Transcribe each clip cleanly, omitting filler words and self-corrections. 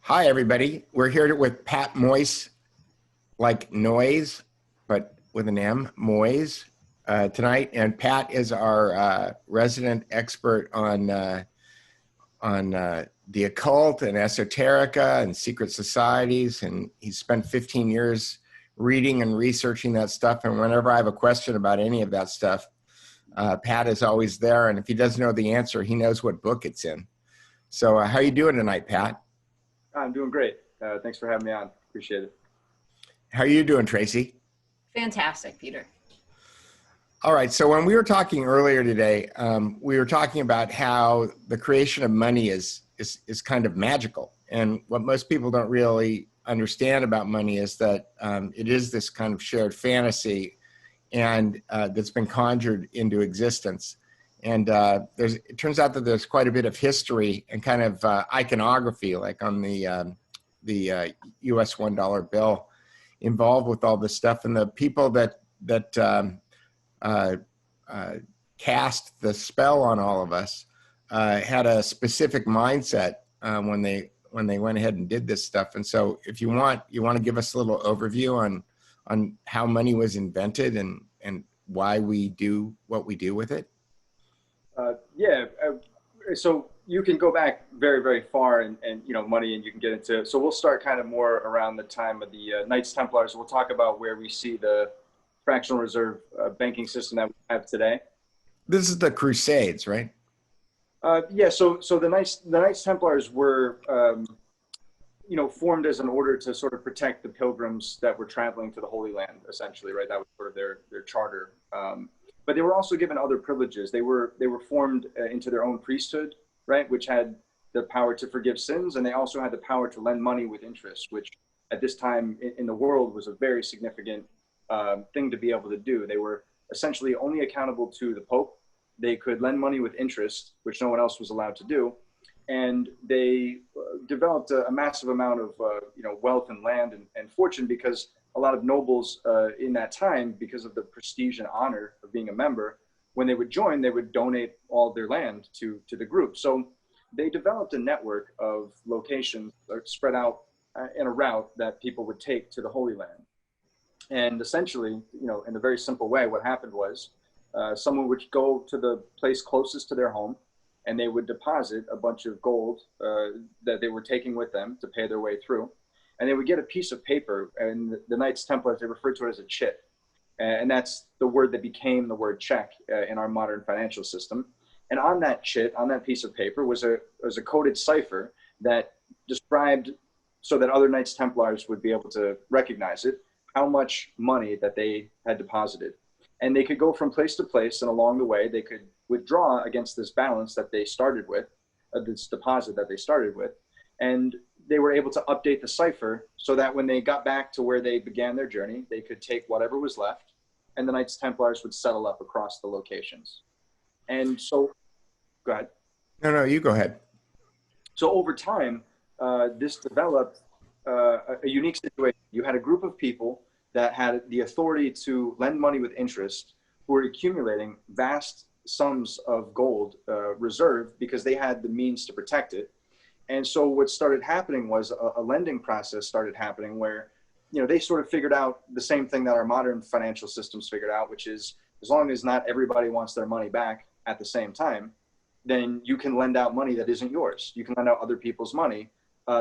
Hi, everybody. We're here with Pat Moise, like noise, but with an M, Moise, tonight. And Pat is our resident expert on the occult and esoterica and secret societies. And he's spent 15 years reading and researching that stuff. And whenever I have a question about any of that stuff, Pat is always there. And if he doesn't know the answer, he knows what book it's in. So how are you doing tonight, Pat? I'm doing great. Thanks for having me on. Appreciate it. How are you doing, Tracy? Fantastic, Peter. All right. So when we were talking earlier today, we were talking about how the creation of money is kind of magical. And what most people don't really understand about money is that it is this kind of shared fantasy and that's been conjured into existence. And it turns out that there's quite a bit of history and kind of iconography, like on the U.S. $1 bill, involved with all this stuff. And the people that cast the spell on all of us had a specific mindset when they went ahead and did this stuff. And so, if you want to give us a little overview on how money was invented and why we do what we do with it. So you can go back very, very far and money, and you can get into, so we'll start kind of more around the time of the Knights Templars. We'll talk about where we see the fractional reserve banking system that we have today. This is the Crusades, right? So the Knights Templars were, formed as an order to sort of protect the pilgrims that were traveling to the Holy Land, essentially, right? That was sort of their charter. But they were also given other privileges. They were formed into their own priesthood, right, which had the power to forgive sins, and they also had the power to lend money with interest, which at this time in the world was a very significant thing to be able to do. They were essentially only accountable to the Pope. They could lend money with interest, which no one else was allowed to do, and they developed a massive amount of wealth and land and fortune, because a lot of nobles in that time, because of the prestige and honor of being a member, when they would join, they would donate all their land to the group. So they developed a network of locations spread out in a route that people would take to the Holy Land. And essentially, in a very simple way, what happened was someone would go to the place closest to their home, and they would deposit a bunch of gold that they were taking with them to pay their way through. And they would get a piece of paper, and the Knights Templars, they referred to it as a chit. And that's the word that became the word check in our modern financial system. And on that chit, on that piece of paper, was a coded cipher that described, so that other Knights Templars would be able to recognize it, how much money that they had deposited. And they could go from place to place, and along the way, they could withdraw against this balance that they started with, this deposit that they started with. And they were able to update the cipher so that when they got back to where they began their journey, they could take whatever was left, and the Knights Templars would settle up across the locations. And so, go ahead. No, you go ahead. So over time, this developed a unique situation. You had a group of people that had the authority to lend money with interest, who were accumulating vast sums of gold reserve because they had the means to protect it. And so what started happening was a lending process started happening where, they sort of figured out the same thing that our modern financial systems figured out, which is, as long as not everybody wants their money back at the same time, then you can lend out money that isn't yours. You can lend out other people's money,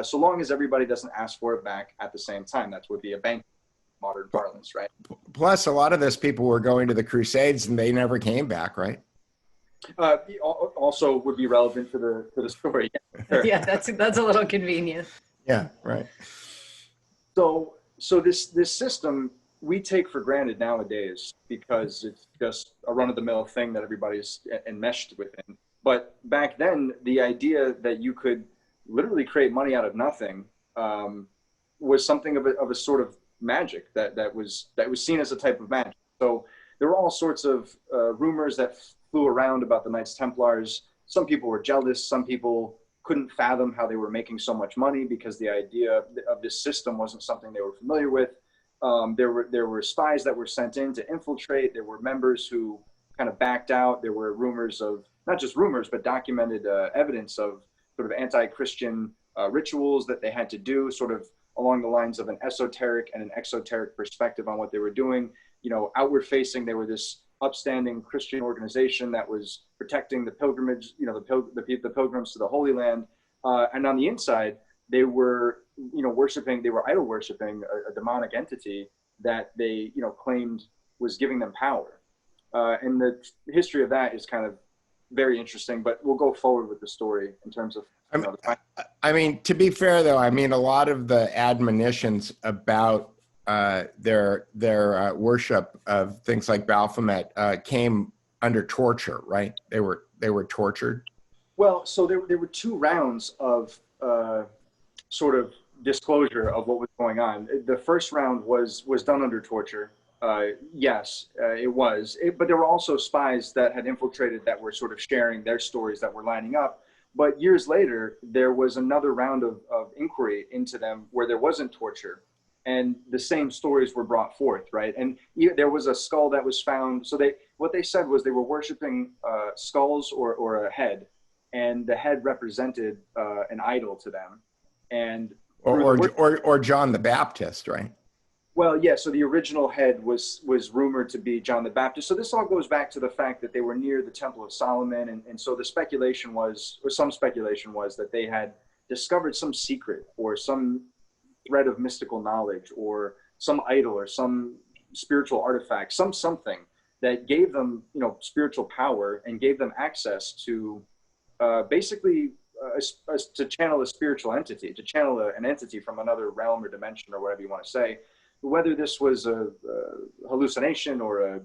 so long as everybody doesn't ask for it back at the same time. That would be a bank, modern parlance, right? Plus, a lot of those people were going to the Crusades and they never came back, right? Also would be relevant to the story. Sure. Yeah, that's a little convenient. Yeah, right. So this system we take for granted nowadays because it's just a run-of-the-mill thing that everybody's enmeshed within. But back then, the idea that you could literally create money out of nothing was something of a sort of magic that was seen as a type of magic. So there were all sorts of rumors that flew around about the Knights Templars. Some people were jealous. Some people couldn't fathom how they were making so much money because the idea of this system wasn't something they were familiar with. There were spies that were sent in to infiltrate. There were members who kind of backed out. There were rumors of, not just rumors, but documented evidence of sort of anti-Christian rituals that they had to do, sort of along the lines of an esoteric and an exoteric perspective on what they were doing. You know, outward facing, they were this upstanding Christian organization that was protecting the pilgrimage, you know, the pilgrims to the Holy Land. And on the inside, they were, you know, they were idol worshiping a demonic entity that they, you know, claimed was giving them power. And the history of that is kind of very interesting, but we'll go forward with the story in terms of, you know, I mean, to be fair though, I mean, a lot of the admonitions about their worship of things like Baphomet came under torture, right? They were tortured. Well, so there were two rounds of sort of disclosure of what was going on. The first round was done under torture. Yes, it was. But there were also spies that had infiltrated that were sort of sharing their stories that were lining up. But years later, there was another round of inquiry into them where there wasn't torture. And the same stories were brought forth, right? And there was a skull that was found. So what they said was they were worshiping skulls or a head. And the head represented an idol to them. And or John the Baptist, right? Well, yeah, so the original head was rumored to be John the Baptist. So this all goes back to the fact that they were near the Temple of Solomon. And so the speculation was, or some speculation was, that they had discovered some secret or some thread of mystical knowledge or some idol or some spiritual artifact, something that gave them, you know, spiritual power and gave them access to basically to channel a spiritual entity, to channel an entity from another realm or dimension or whatever you want to say. Whether this was a hallucination or a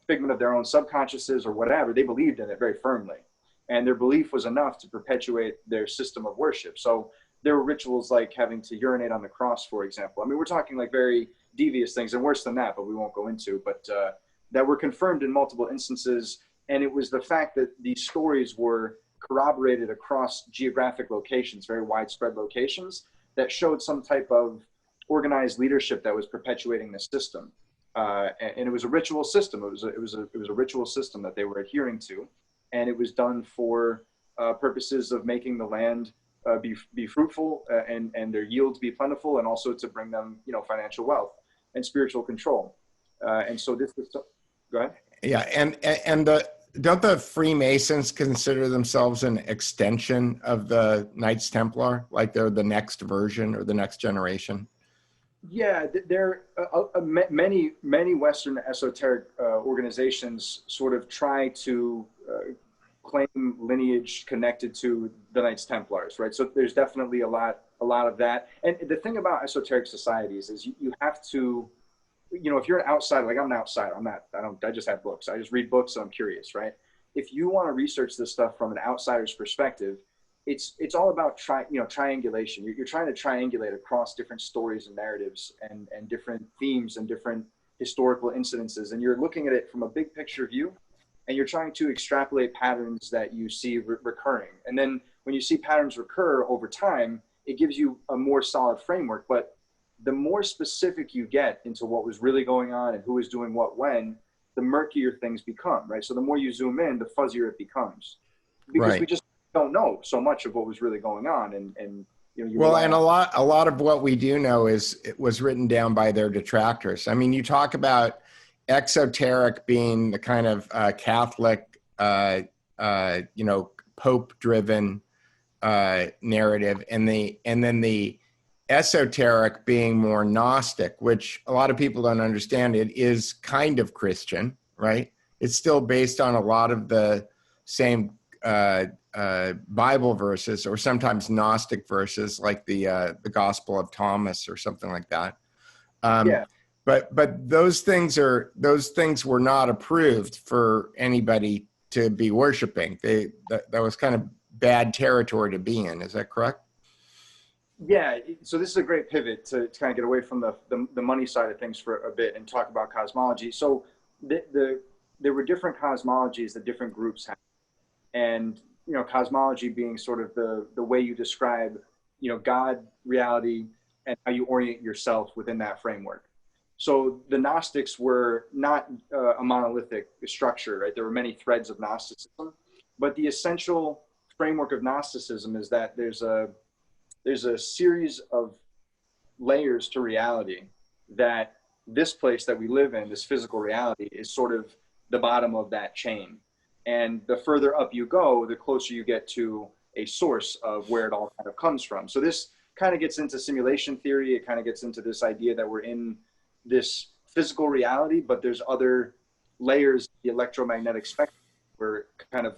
figment of their own subconsciouses or whatever, they believed in it very firmly. And their belief was enough to perpetuate their system of worship. So there were rituals like having to urinate on the cross, for example. I mean, we're talking like very devious things and worse than that, but we won't go into, but that were confirmed in multiple instances. And it was the fact that these stories were corroborated across geographic locations, very widespread locations, that showed some type of organized leadership that was perpetuating the system, and it was a ritual system. It was a ritual system that they were adhering to, and it was done for purposes of making the land be fruitful and their yields be plentiful, and also to bring them, you know, financial wealth and spiritual control. And so this is, go ahead. Yeah, and don't the Freemasons consider themselves an extension of the Knights Templar, like they're the next version or the next generation? Yeah, there many Western esoteric organizations sort of try to claim lineage connected to the Knights Templars, right? So there's definitely a lot of that. And the thing about esoteric societies is you have to, you know, if you're an outsider, like I'm an outsider, I just have books. I just read books and I'm curious, right? If you want to research this stuff from an outsider's perspective, it's all about triangulation. You're trying to triangulate across different stories and narratives and different themes and different historical incidences. And you're looking at it from a big picture view, and you're trying to extrapolate patterns that you see recurring. And then when you see patterns recur over time, it gives you a more solid framework. But the more specific you get into what was really going on and who was doing what when, the murkier things become, right? So the more you zoom in, the fuzzier it becomes. Because we just don't know so much of what was really going on. And you know, well, and a lot of what we do know it was written down by their detractors. I mean, you talk about exoteric being the kind of Catholic, you know, Pope-driven narrative, and then the esoteric being more Gnostic, which a lot of people don't understand. It is kind of Christian, right? It's still based on a lot of the same Bible verses, or sometimes Gnostic verses, like the Gospel of Thomas or something like that. Yeah. But those things were not approved for anybody to be worshiping. That was kind of bad territory to be in. Is that correct? Yeah. So this is a great pivot to kind of get away from the money side of things for a bit and talk about cosmology. So there were different cosmologies that different groups had, and you know, cosmology being sort of the way you describe, you know, God, reality, and how you orient yourself within that framework. So the Gnostics were not a monolithic structure, right? There were many threads of Gnosticism, but the essential framework of Gnosticism is that there's a there's a series of layers to reality that this place that we live in, this physical reality, is sort of the bottom of that chain. And the further up you go, the closer you get to a source of where it all kind of comes from. So this kind of gets into simulation theory. It kind of gets into this idea that we're in this physical reality, but there's other layers of the electromagnetic spectrum. We're kind of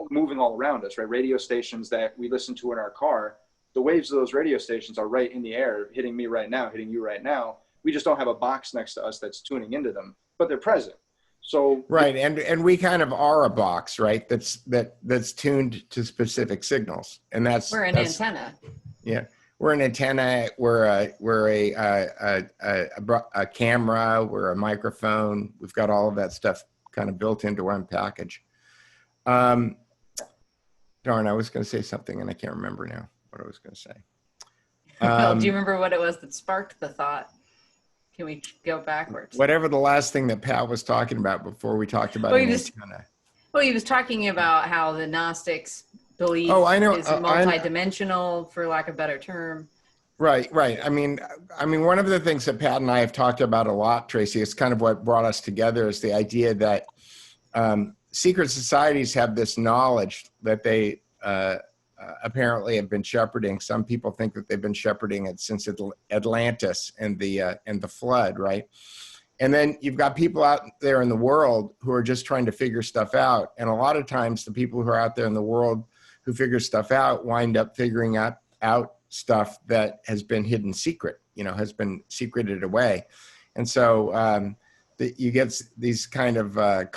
moving all around us, right? Radio stations that we listen to in our car, the waves of those radio stations are right in the air, hitting me right now, hitting you right now. We just don't have a box next to us that's tuning into them, but they're present. So right, and we kind of are a box, right? That's tuned to specific signals, and We're an antenna. Yeah, we're an antenna. We're a camera. We're a microphone. We've got all of that stuff kind of built into one package. Darn, I was going to say something and I can't remember now what I was going to say. Well, do you remember what it was that sparked the thought? Can we go backwards? Whatever the last thing that Pat was talking about before we talked about antenna. Well, he was talking about how the Gnostics believe I know. is multidimensional, for lack of a better term. Right. I mean, one of the things that Pat and I have talked about a lot, Tracy, is kind of what brought us together, is the idea that secret societies have this knowledge that they apparently have been shepherding. Some people think that they've been shepherding it since Atlantis and the flood, right? And then you've got people out there in the world who are just trying to figure stuff out. And a lot of times the people who are out there in the world who figure stuff out wind up figuring out stuff that has been hidden secret, has been secreted away. And so you get these kind of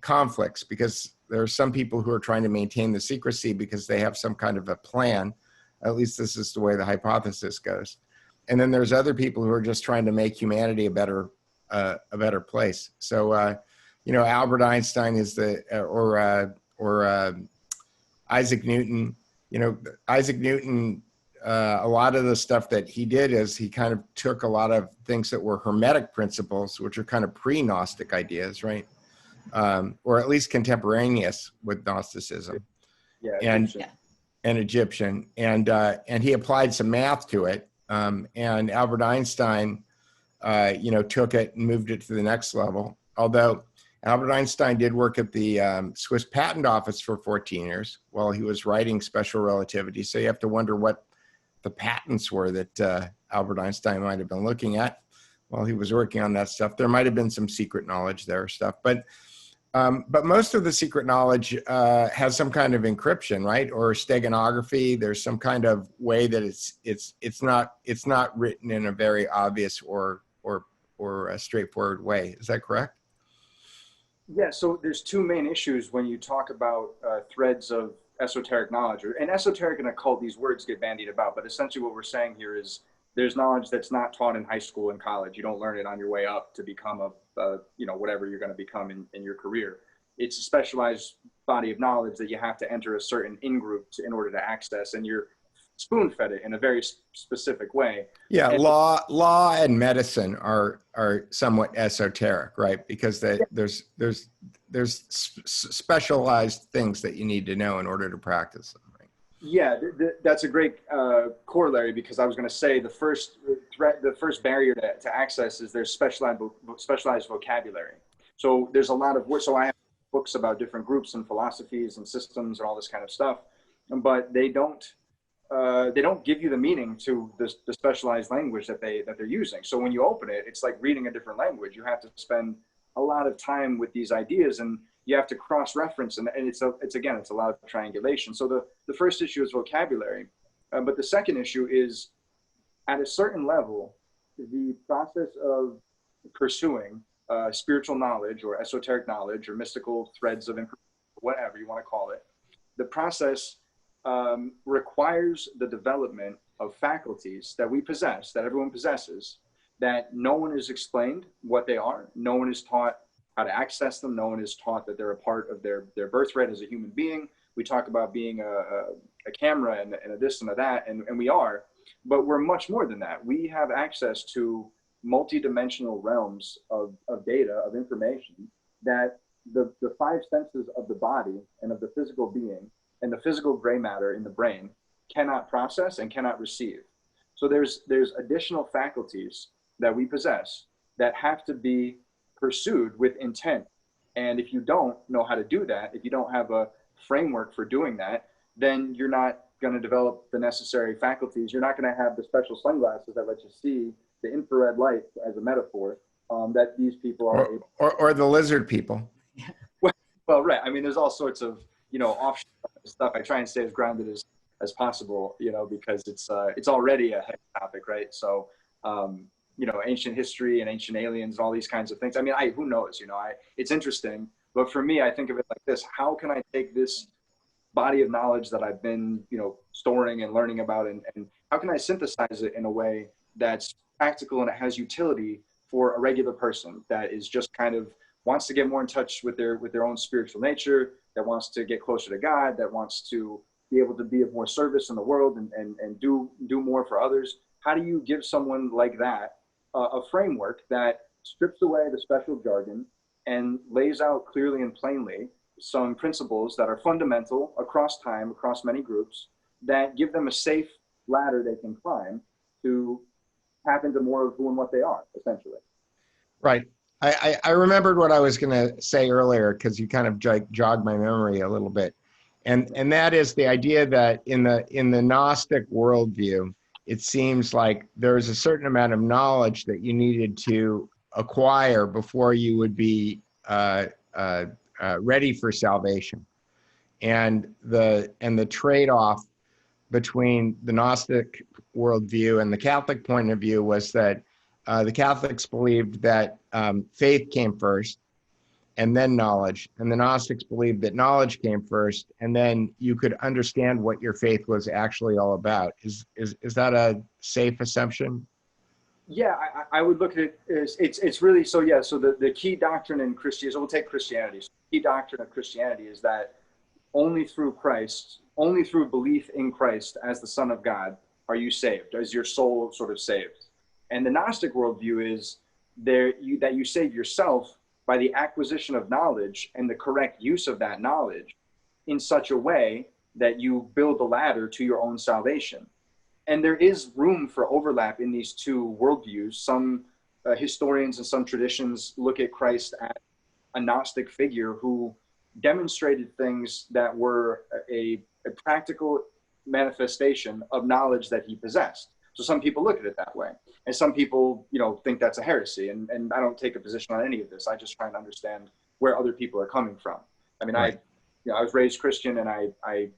conflicts, because there are some people who are trying to maintain the secrecy because they have some kind of a plan. At least this is the way the hypothesis goes. And then there's other people who are just trying to make humanity a better place. So, Albert Einstein is or Isaac Newton. Isaac Newton, a lot of the stuff that he did is he kind of took a lot of things that were Hermetic principles, which are kind of pre-Gnostic ideas, right? Or at least contemporaneous with Gnosticism. And Egyptian. And he applied some math to it. And Albert Einstein, took it and moved it to the next level. Although Albert Einstein did work at the Swiss Patent Office for 14 years while he was writing special relativity. So you have to wonder what the patents were that Albert Einstein might have been looking at while he was working on that stuff. There might have been some secret knowledge there or stuff, but most of the secret knowledge has some kind of encryption, right? Or steganography. There's some kind of way that it's not written in a very obvious or a straightforward way. Is that correct? Yeah, so there's two main issues when you talk about threads of esoteric knowledge. And esoteric and occult, these words get bandied about, but essentially what we're saying here is there's knowledge that's not taught in high school and college. You don't learn it on your way up to become whatever you're going to become in your career. It's a specialized body of knowledge that you have to enter a certain in-group in order to access, and you're spoon-fed it in a very specific way. Yeah, and law and medicine are somewhat esoteric, right? Because there's specialized things that you need to know in order to practice them, right? Yeah, that's a great corollary, because I was going to say the first barrier to access is there's specialized vocabulary. So there's a lot of words. So I have books about different groups and philosophies and systems and all this kind of stuff, but they don't give you the meaning to the specialized language that they're using. So when you open it, it's like reading a different language. You have to spend a lot of time with these ideas, and you have to cross-reference, and it's a lot of triangulation. So the first issue is vocabulary, but the second issue is, at a certain level, the process of pursuing spiritual knowledge or esoteric knowledge or mystical threads of information, whatever you want to call it, the process requires the development of faculties that we possess, that everyone possesses, that no one is explained what they are. No one is taught how to access them. No one is taught that they're a part of their birthright as a human being. We talk about being a camera and a this and a that, and we are, but we're much more than that. We have access to multi-dimensional realms of data, of information, that the five senses of the body and of the physical being and the physical gray matter in the brain cannot process and cannot receive. So there's additional faculties that we possess that have to be pursued with intent. And if you don't know how to do that, if you don't have a framework for doing that, then you're not going to develop the necessary faculties. You're not going to have the special sunglasses that let you see the infrared light, as a metaphor, that these people are able. Or the lizard people. Well, right. I mean, there's all sorts of, offshoot stuff. I try and stay as grounded as possible, because it's already a heavy topic, right? So, ancient history and ancient aliens, and all these kinds of things. I mean, who knows, it's interesting, but for me, I think of it like this: how can I take this body of knowledge that I've been, storing and learning about, and how can I synthesize it in a way that's practical and it has utility for a regular person that is just kind of wants to get more in touch with their own spiritual nature, that wants to get closer to God, that wants to be able to be of more service in the world and do more for others. How do you give someone like that a framework that strips away the special jargon and lays out clearly and plainly some principles that are fundamental across time, across many groups, that give them a safe ladder they can climb to tap into more of who and what they are, essentially? Right. I remembered what I was going to say earlier, because you kind of jogged my memory a little bit. And that is the idea that in the Gnostic worldview, it seems like there's a certain amount of knowledge that you needed to acquire before you would be ready for salvation. And the trade-off between the Gnostic worldview and the Catholic point of view was that the Catholics believed that faith came first and then knowledge, and the Gnostics believed that knowledge came first and then you could understand what your faith was actually all about. Is that a safe assumption? Yeah, I would look at it as it's really, so yeah, so the key doctrine in Christianity, so we'll take Christianity. So the key doctrine of Christianity is that only through Christ, only through belief in Christ as the Son of God are you saved, is your soul sort of saved. And the Gnostic worldview is that you save yourself by the acquisition of knowledge and the correct use of that knowledge in such a way that you build a ladder to your own salvation. And there is room for overlap in these two worldviews. Some historians and some traditions look at Christ as a Gnostic figure who demonstrated things that were a practical manifestation of knowledge that he possessed. So some people look at it that way. And some people, think that's a heresy. And I don't take a position on any of this. I just try and understand where other people are coming from. I mean, right. I was raised Christian, and I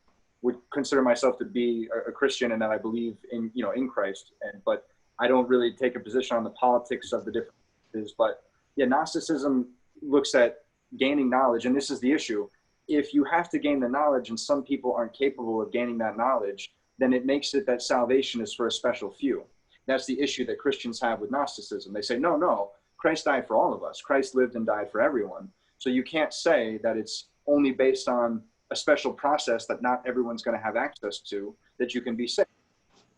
would consider myself to be a Christian, and that I believe in Christ. But I don't really take a position on the politics of the differences. But yeah, Gnosticism looks at gaining knowledge, and this is the issue. If you have to gain the knowledge and some people aren't capable of gaining that knowledge, then it makes it that salvation is for a special few. That's the issue that Christians have with Gnosticism. They say, no, Christ died for all of us. Christ lived and died for everyone. So you can't say that it's only based on a special process that not everyone's going to have access to that you can be saved.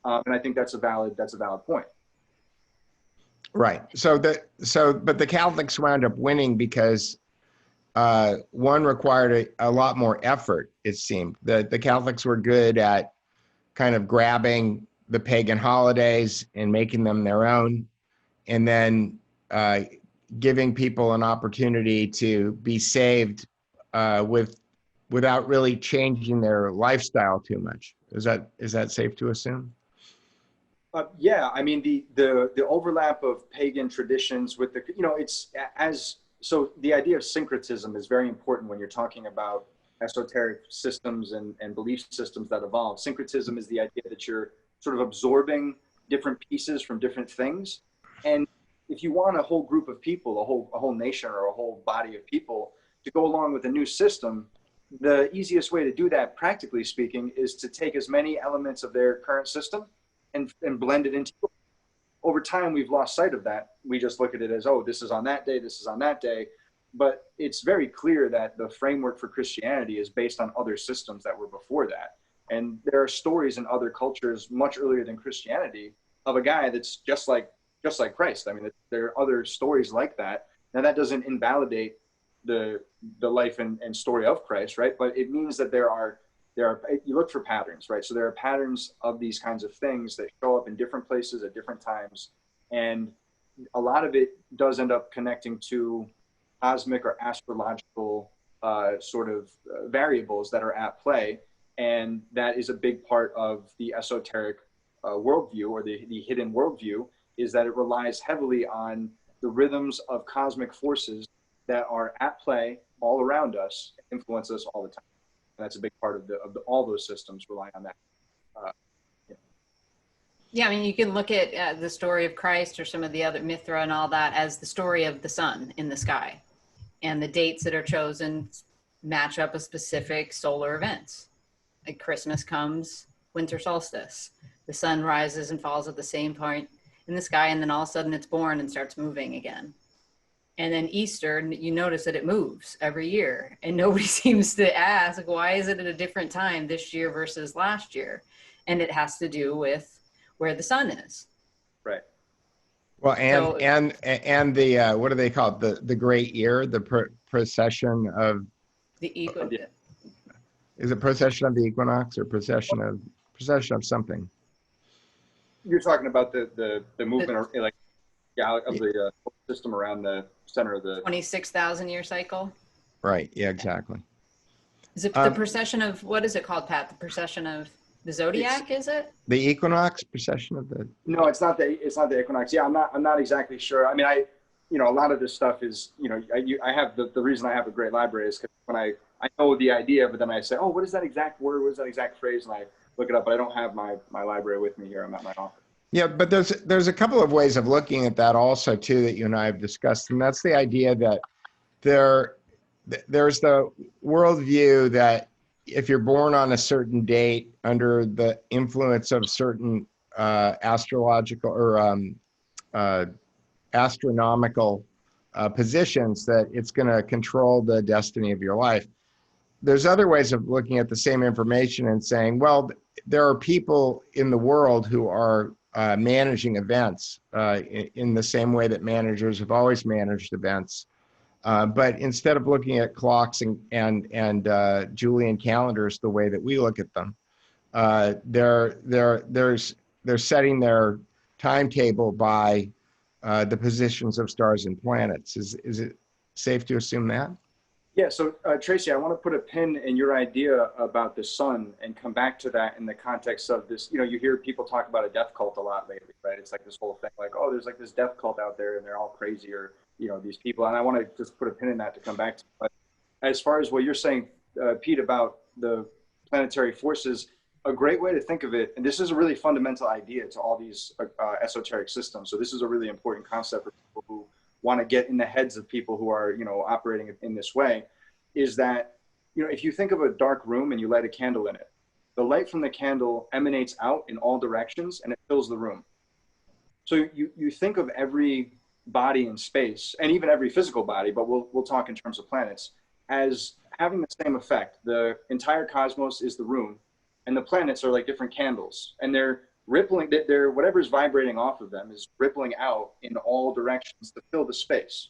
And I think that's a valid point. Right. But the Catholics wound up winning because one required a lot more effort, it seemed. The Catholics were good at kind of grabbing the pagan holidays and making them their own, and then giving people an opportunity to be saved without really changing their lifestyle too much. Is that safe to assume? Yeah, I mean the overlap of pagan traditions with so the idea of syncretism is very important when you're talking about esoteric systems and belief systems that evolve. Syncretism is the idea that you're sort of absorbing different pieces from different things. And if you want a whole group of people, a whole nation or a whole body of people to go along with a new system, the easiest way to do that, practically speaking, is to take as many elements of their current system and blend it into. Over time, we've lost sight of that. We just look at it as, oh, this is on that day, this is on that day. But it's very clear that the framework for Christianity is based on other systems that were before that. And there are stories in other cultures much earlier than Christianity of a guy that's just like Christ. I mean, there are other stories like that. Now, that doesn't invalidate the life and story of Christ, right? But it means that there you look for patterns, right? So there are patterns of these kinds of things that show up in different places at different times. And a lot of it does end up connecting to cosmic or astrological variables that are at play. And that is a big part of the esoteric worldview, or the hidden worldview, is that it relies heavily on the rhythms of cosmic forces that are at play all around us, influence us all the time. And that's a big part of all those systems rely on that. Yeah, I mean, you can look at the story of Christ or some of the other Mithra and all that as the story of the sun in the sky. And the dates that are chosen match up with specific solar events. Like Christmas comes, winter solstice. The sun rises and falls at the same point in the sky, and then all of a sudden it's born and starts moving again. And then Easter, you notice that it moves every year. And nobody seems to ask, why is it at a different time this year versus last year? And it has to do with where the sun is. Right. Well, and the what do they call it? The great year, the procession of The equinox. Is it procession of the equinox or procession of something? You're talking about the movement of the system around the center of the 26,000 year cycle. Right. Yeah. Exactly. Is it the procession of, what is it called, Pat? The procession of the zodiac, is it? The equinox procession of the. No, it's not the equinox. Yeah, I'm not exactly sure. I mean, a lot of this stuff is, I have the reason I have a great library is because when I know the idea, but then I say, oh, what is that exact word? What is that exact phrase? And I look it up, but I don't have my library with me here. I'm at my office. Yeah, but there's a couple of ways of looking at that also too that you and I have discussed, and that's the idea that there's the worldview that if you're born on a certain date under the influence of certain astrological or astronomical positions, that it's going to control the destiny of your life. There's other ways of looking at the same information and saying, well, there are people in the world who are managing events in the same way that managers have always managed events. But instead of looking at clocks and Julian calendars the way that we look at them, they're setting their timetable by the positions of stars and planets. Is it safe to assume that? Yeah, so Tracy, I want to put a pin in your idea about the sun and come back to that in the context of this. You hear people talk about a death cult a lot lately, right? It's like this whole thing, like, oh, there's like this death cult out there and they're all crazy, or, these people. And I want to just put a pin in that to come back to. But as far as what you're saying, Pete, about the planetary forces, a great way to think of it, and this is a really fundamental idea to all these esoteric systems. So this is a really important concept for people who want to get in the heads of people who are, operating in this way, is that, if you think of a dark room and you light a candle in it, the light from the candle emanates out in all directions and it fills the room. So you think of every body in space, and even every physical body, but we'll talk in terms of planets, as having the same effect. The entire cosmos is the room, and the planets are like different candles, and they're rippling, whatever's vibrating off of them is rippling out in all directions to fill the space.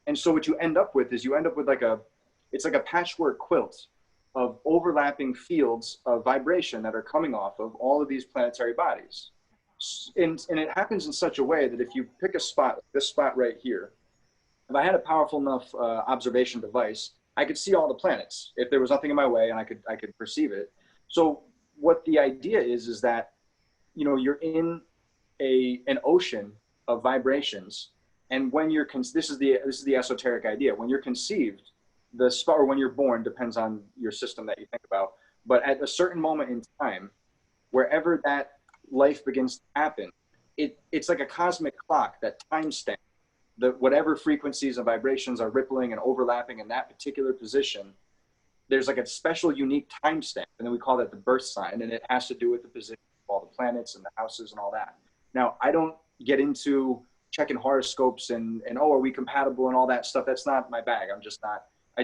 And so what you end up with is it's like a patchwork quilt of overlapping fields of vibration that are coming off of all of these planetary bodies. And it happens in such a way that if you pick a spot, like this spot right here, if I had a powerful enough observation device, I could see all the planets if there was nothing in my way, and I could perceive it. So what the idea is that, you're in an ocean of vibrations, and when you're this is the esoteric idea. When you're conceived, the spot, or when you're born, depends on your system that you think about. But at a certain moment in time, wherever that life begins to happen, it's like a cosmic clock that timestamp whatever frequencies and vibrations are rippling and overlapping in that particular position. There's like a special unique timestamp, and then we call that the birth sign, and it has to do with the position of all the planets and the houses and all that. Now, I don't get into checking horoscopes and oh, are we compatible and all that stuff. That's not my bag. I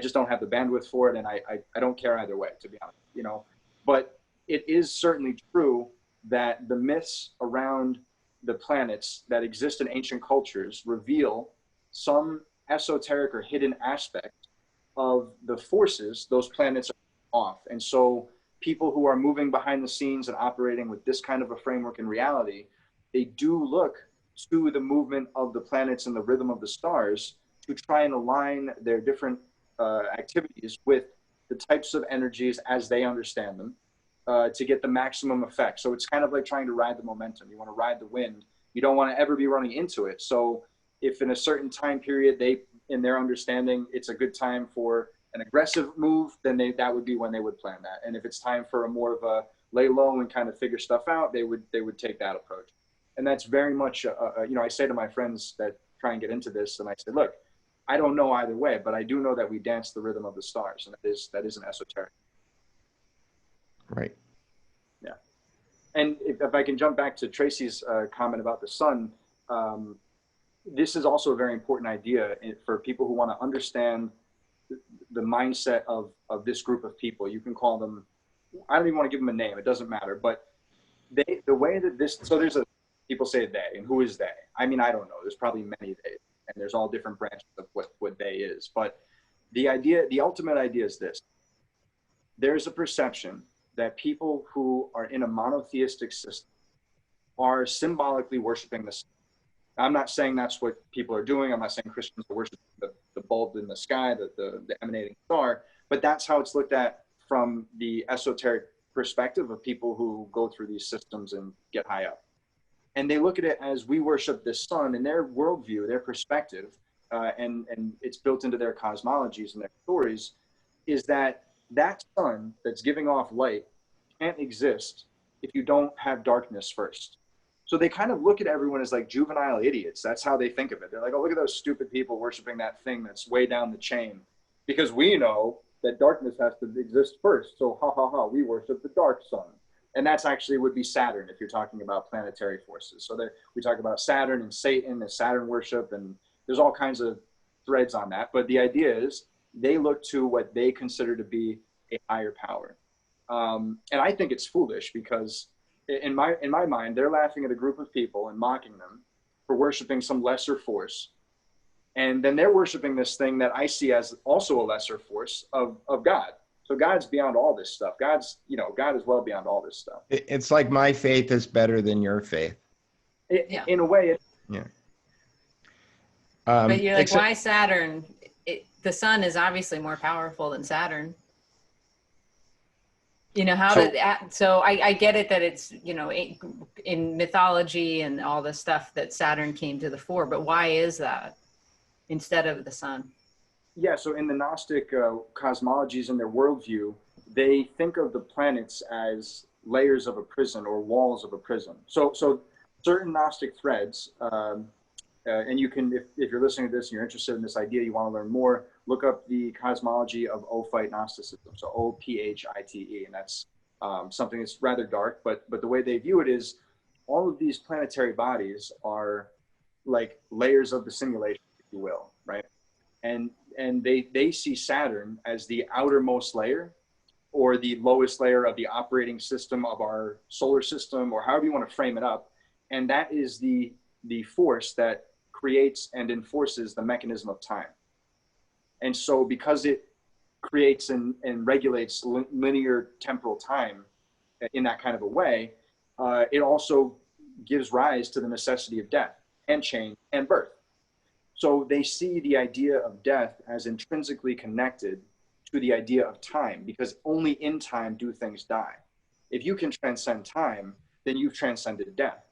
just don't have the bandwidth for it, and I don't care either way, to be honest, But it is certainly true that the myths around the planets that exist in ancient cultures reveal some esoteric or hidden aspect of the forces those planets are off. And so people who are moving behind the scenes and operating with this kind of a framework in reality, they do look to the movement of the planets and the rhythm of the stars to try and align their different activities with the types of energies as they understand them, to get the maximum effect. So it's kind of like trying to ride the momentum. You want to ride the wind. You don't want to ever be running into it. So if in a certain time period, in their understanding, it's a good time for an aggressive move, then that would be when they would plan that. And if it's time for a more of a lay low and kind of figure stuff out, they would take that approach. And that's very much, I say to my friends that try and get into this, and I say, look, I don't know either way, but I do know that we dance the rhythm of the stars, and that is an esoteric. Right. Yeah. And if I can jump back to Tracy's comment about the sun, this is also a very important idea for people who want to understand the mindset of this group of people. You can call them, I don't even want to give them a name, it doesn't matter, but the way that people say they, and who is they? I mean, I don't know, there's probably many they, and there's all different branches of what they is, but the ultimate idea is this: there's a perception that people who are in a monotheistic system are symbolically worshiping the sun. I'm not saying that's what people are doing. I'm not saying Christians are worshiping the bulb in the sky, the emanating star, but that's how it's looked at from the esoteric perspective of people who go through these systems and get high up. And they look at it as we worship this sun, and their worldview, their perspective, and it's built into their cosmologies and their stories, is that sun that's giving off light can't exist if you don't have darkness first. So they kind of look at everyone as like juvenile idiots. That's how they think of it. They're like, oh, look at those stupid people worshiping that thing that's way down the chain. Because we know that darkness has to exist first. So ha ha ha, we worship the dark sun. And that's actually would be Saturn if you're talking about planetary forces. So we talk about Saturn and Satan and Saturn worship, and there's all kinds of threads on that. But the idea is they look to what they consider to be a higher power. And I think it's foolish because in my mind, they're laughing at a group of people and mocking them for worshiping some lesser force. And then they're worshiping this thing that I see as also a lesser force of God. So God's beyond all this stuff. God is well beyond all this stuff. It's like my faith is better than your faith. In a way. Yeah. But you're like, why Saturn? The sun is obviously more powerful than Saturn. You know, so I get it that it's, in mythology and all this stuff that Saturn came to the fore, but why is that instead of the sun? Yeah, so in the Gnostic cosmologies and their worldview, they think of the planets as layers of a prison or walls of a prison. So certain Gnostic threads, and you can, if you're listening to this and you're interested in this idea, you want to learn more, look up the cosmology of Ophite Gnosticism, so Ophite, and that's something that's rather dark, but the way they view it is all of these planetary bodies are like layers of the simulation, if you will, right? And they see Saturn as the outermost layer or the lowest layer of the operating system of our solar system, or however you want to frame it up. And that is the force that creates and enforces the mechanism of time. And so because it creates and regulates linear temporal time in that kind of a way, it also gives rise to the necessity of death and change and birth. So they see the idea of death as intrinsically connected to the idea of time, because only in time do things die. If you can transcend time, then you've transcended death,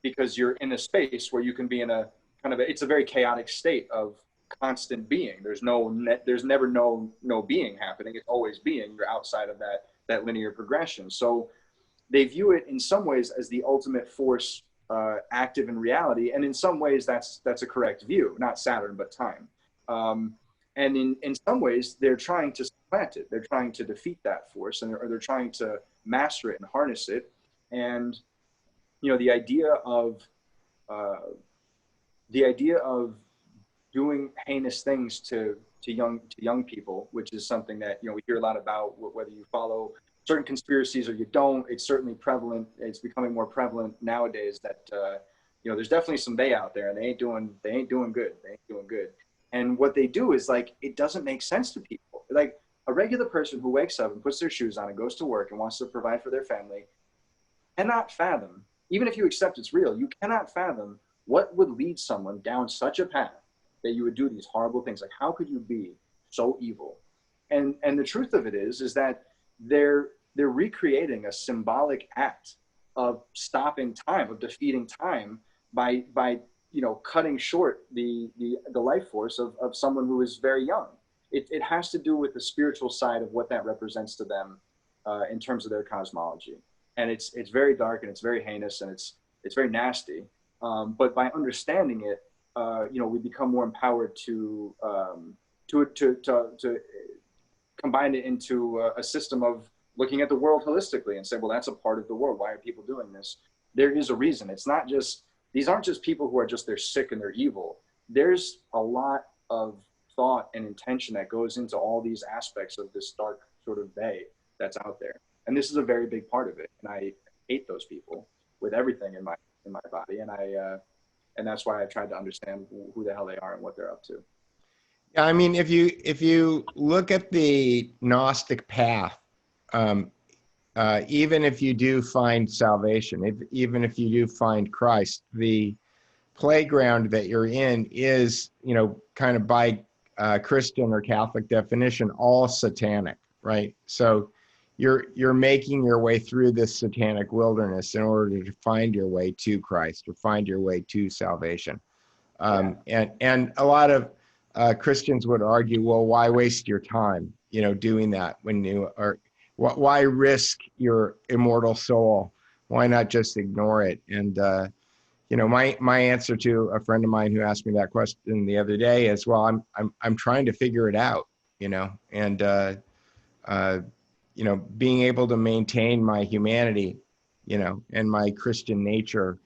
because you're in a space where you can be in a kind of it's a very chaotic state of constant being. There's never no being happening. It's always being. You're outside of that linear progression. So they view it in some ways as the ultimate force, active in reality, and in some ways that's a correct view. Not Saturn, but time. And in some ways they're trying to supplant it. They're trying to defeat that force, or they're trying to master it and harness it. And the idea of doing heinous things to young people, which is something that we hear a lot about, whether you follow certain conspiracies or you don't. It's certainly prevalent. It's becoming more prevalent nowadays that there's definitely some they out there, and they ain't doing good. They ain't doing good. And what they do is, like, it doesn't make sense to people. Like, A regular person who wakes up and puts their shoes on and goes to work and wants to provide for their family cannot fathom, even if you accept it's real, you cannot fathom what would lead someone down such a path that you would do these horrible things. Like, how could you be so evil? And the truth of it is that they're recreating a symbolic act of stopping time, of defeating time by cutting short the life force of someone who is very young. It has to do with the spiritual side of what that represents to them in terms of their cosmology. And it's very dark and it's very heinous and it's very nasty. But by understanding it, we become more empowered to combine it into a system of looking at the world holistically and say, well, that's a part of the world. Why are people doing this? There is a reason. It's not just, these aren't just people who are just, they're sick and they're evil. There's a lot of thought and intention that goes into all these aspects of this dark sort of bay that's out there. And this is a very big part of it. And I hate those people with everything in my body. And that's why I tried to understand who the hell they are and what they're up to. Yeah, I mean, if you look at the Gnostic path, even if you do find salvation, even if you do find Christ, the playground that you're in is, kind of by Christian or Catholic definition, all satanic, right? So you're making your way through this satanic wilderness in order to find your way to Christ or find your way to salvation. And a lot of Christians would argue, well, why waste your time, doing that when you are, why risk your immortal soul? Why not just ignore it? And, my answer to a friend of mine who asked me that question the other day is, well, I'm trying to figure it out, and, being able to maintain my humanity, and my Christian nature,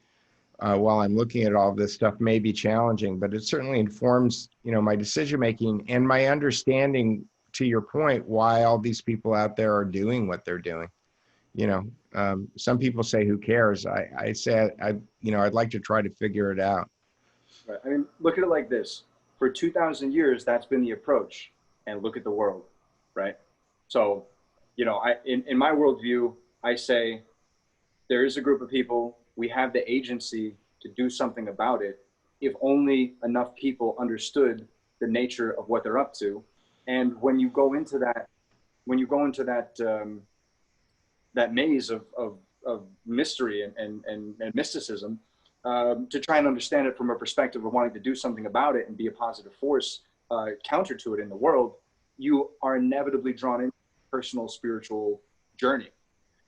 while I'm looking at all this stuff may be challenging, but it certainly informs, my decision-making and my understanding, to your point, why all these people out there are doing what they're doing. Some people say, who cares? I say, I'd like to try to figure it out. Right. I mean, look at it like this. For 2,000 years, that's been the approach. And look at the world, right? So, in my worldview, I say there is a group of people, we have the agency to do something about it if only enough people understood the nature of what they're up to. And when you go into that that maze of mystery and mysticism, to try and understand it from a perspective of wanting to do something about it and be a positive force counter to it in the world, you are inevitably drawn into a personal spiritual journey,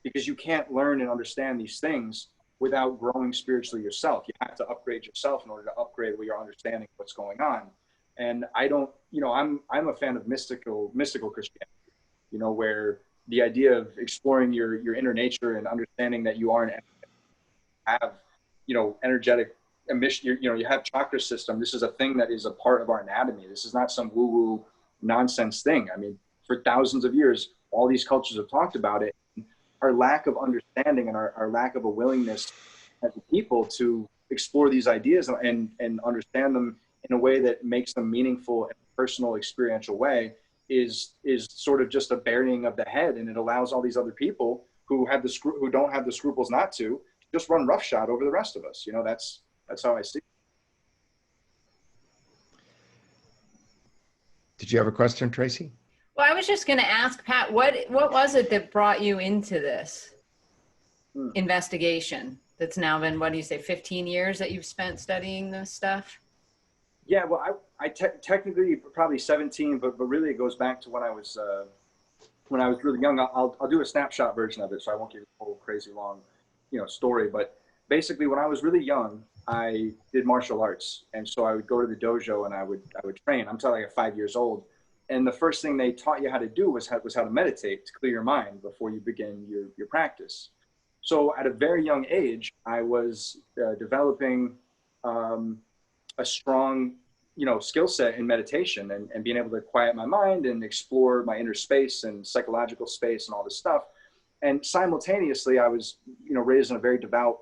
because you can't learn and understand these things without growing spiritually yourself. You have to upgrade yourself in order to upgrade your understanding of what's going on. And I'm a fan of mystical Christianity, where the idea of exploring your inner nature and understanding that you are have, energetic emission, you have chakra system. This is a thing that is a part of our anatomy. This is not some woo-woo nonsense thing. I mean, for thousands of years, all these cultures have talked about it. Our lack of understanding and our lack of a willingness as a people to explore these ideas and understand them in a way that makes them meaningful and personal, experiential way is sort of just a burying of the head. And it allows all these other people who don't have the scruples not to just run roughshod over the rest of us. That's how I see it. Did you have a question, Tracy? Well, I was just going to ask Pat, what was it that brought you into this investigation? That's now been, 15 years that you've spent studying this stuff? Yeah, well, I technically probably 17, but really it goes back to when I was really young. I'll do a snapshot version of it, so I won't give you a whole crazy long, story. But basically, when I was really young, I did martial arts, and so I would go to the dojo and I would train. I'm talking like 5 years old, and the first thing they taught you how to do was how to meditate, to clear your mind before you begin your practice. So at a very young age, I was developing a strong, skill set in meditation and being able to quiet my mind and explore my inner space and psychological space and all this stuff. And simultaneously, I was, raised in a very devout,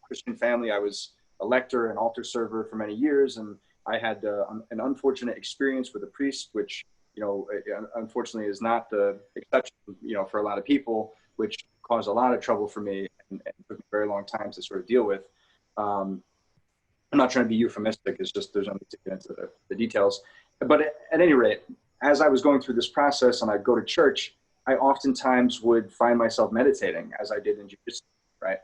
Christian family. I was a lector and altar server for many years, and I had an unfortunate experience with a priest, which you know, unfortunately is not the exception, you know, for a lot of people, which caused a lot of trouble for me and took me a very long time to sort of deal with. I'm not trying to be euphemistic. It's just there's no need to get into the details. But at any rate, as I was going through this process and I'd go to church, I oftentimes would find myself meditating as I did in jiu-jitsu, right?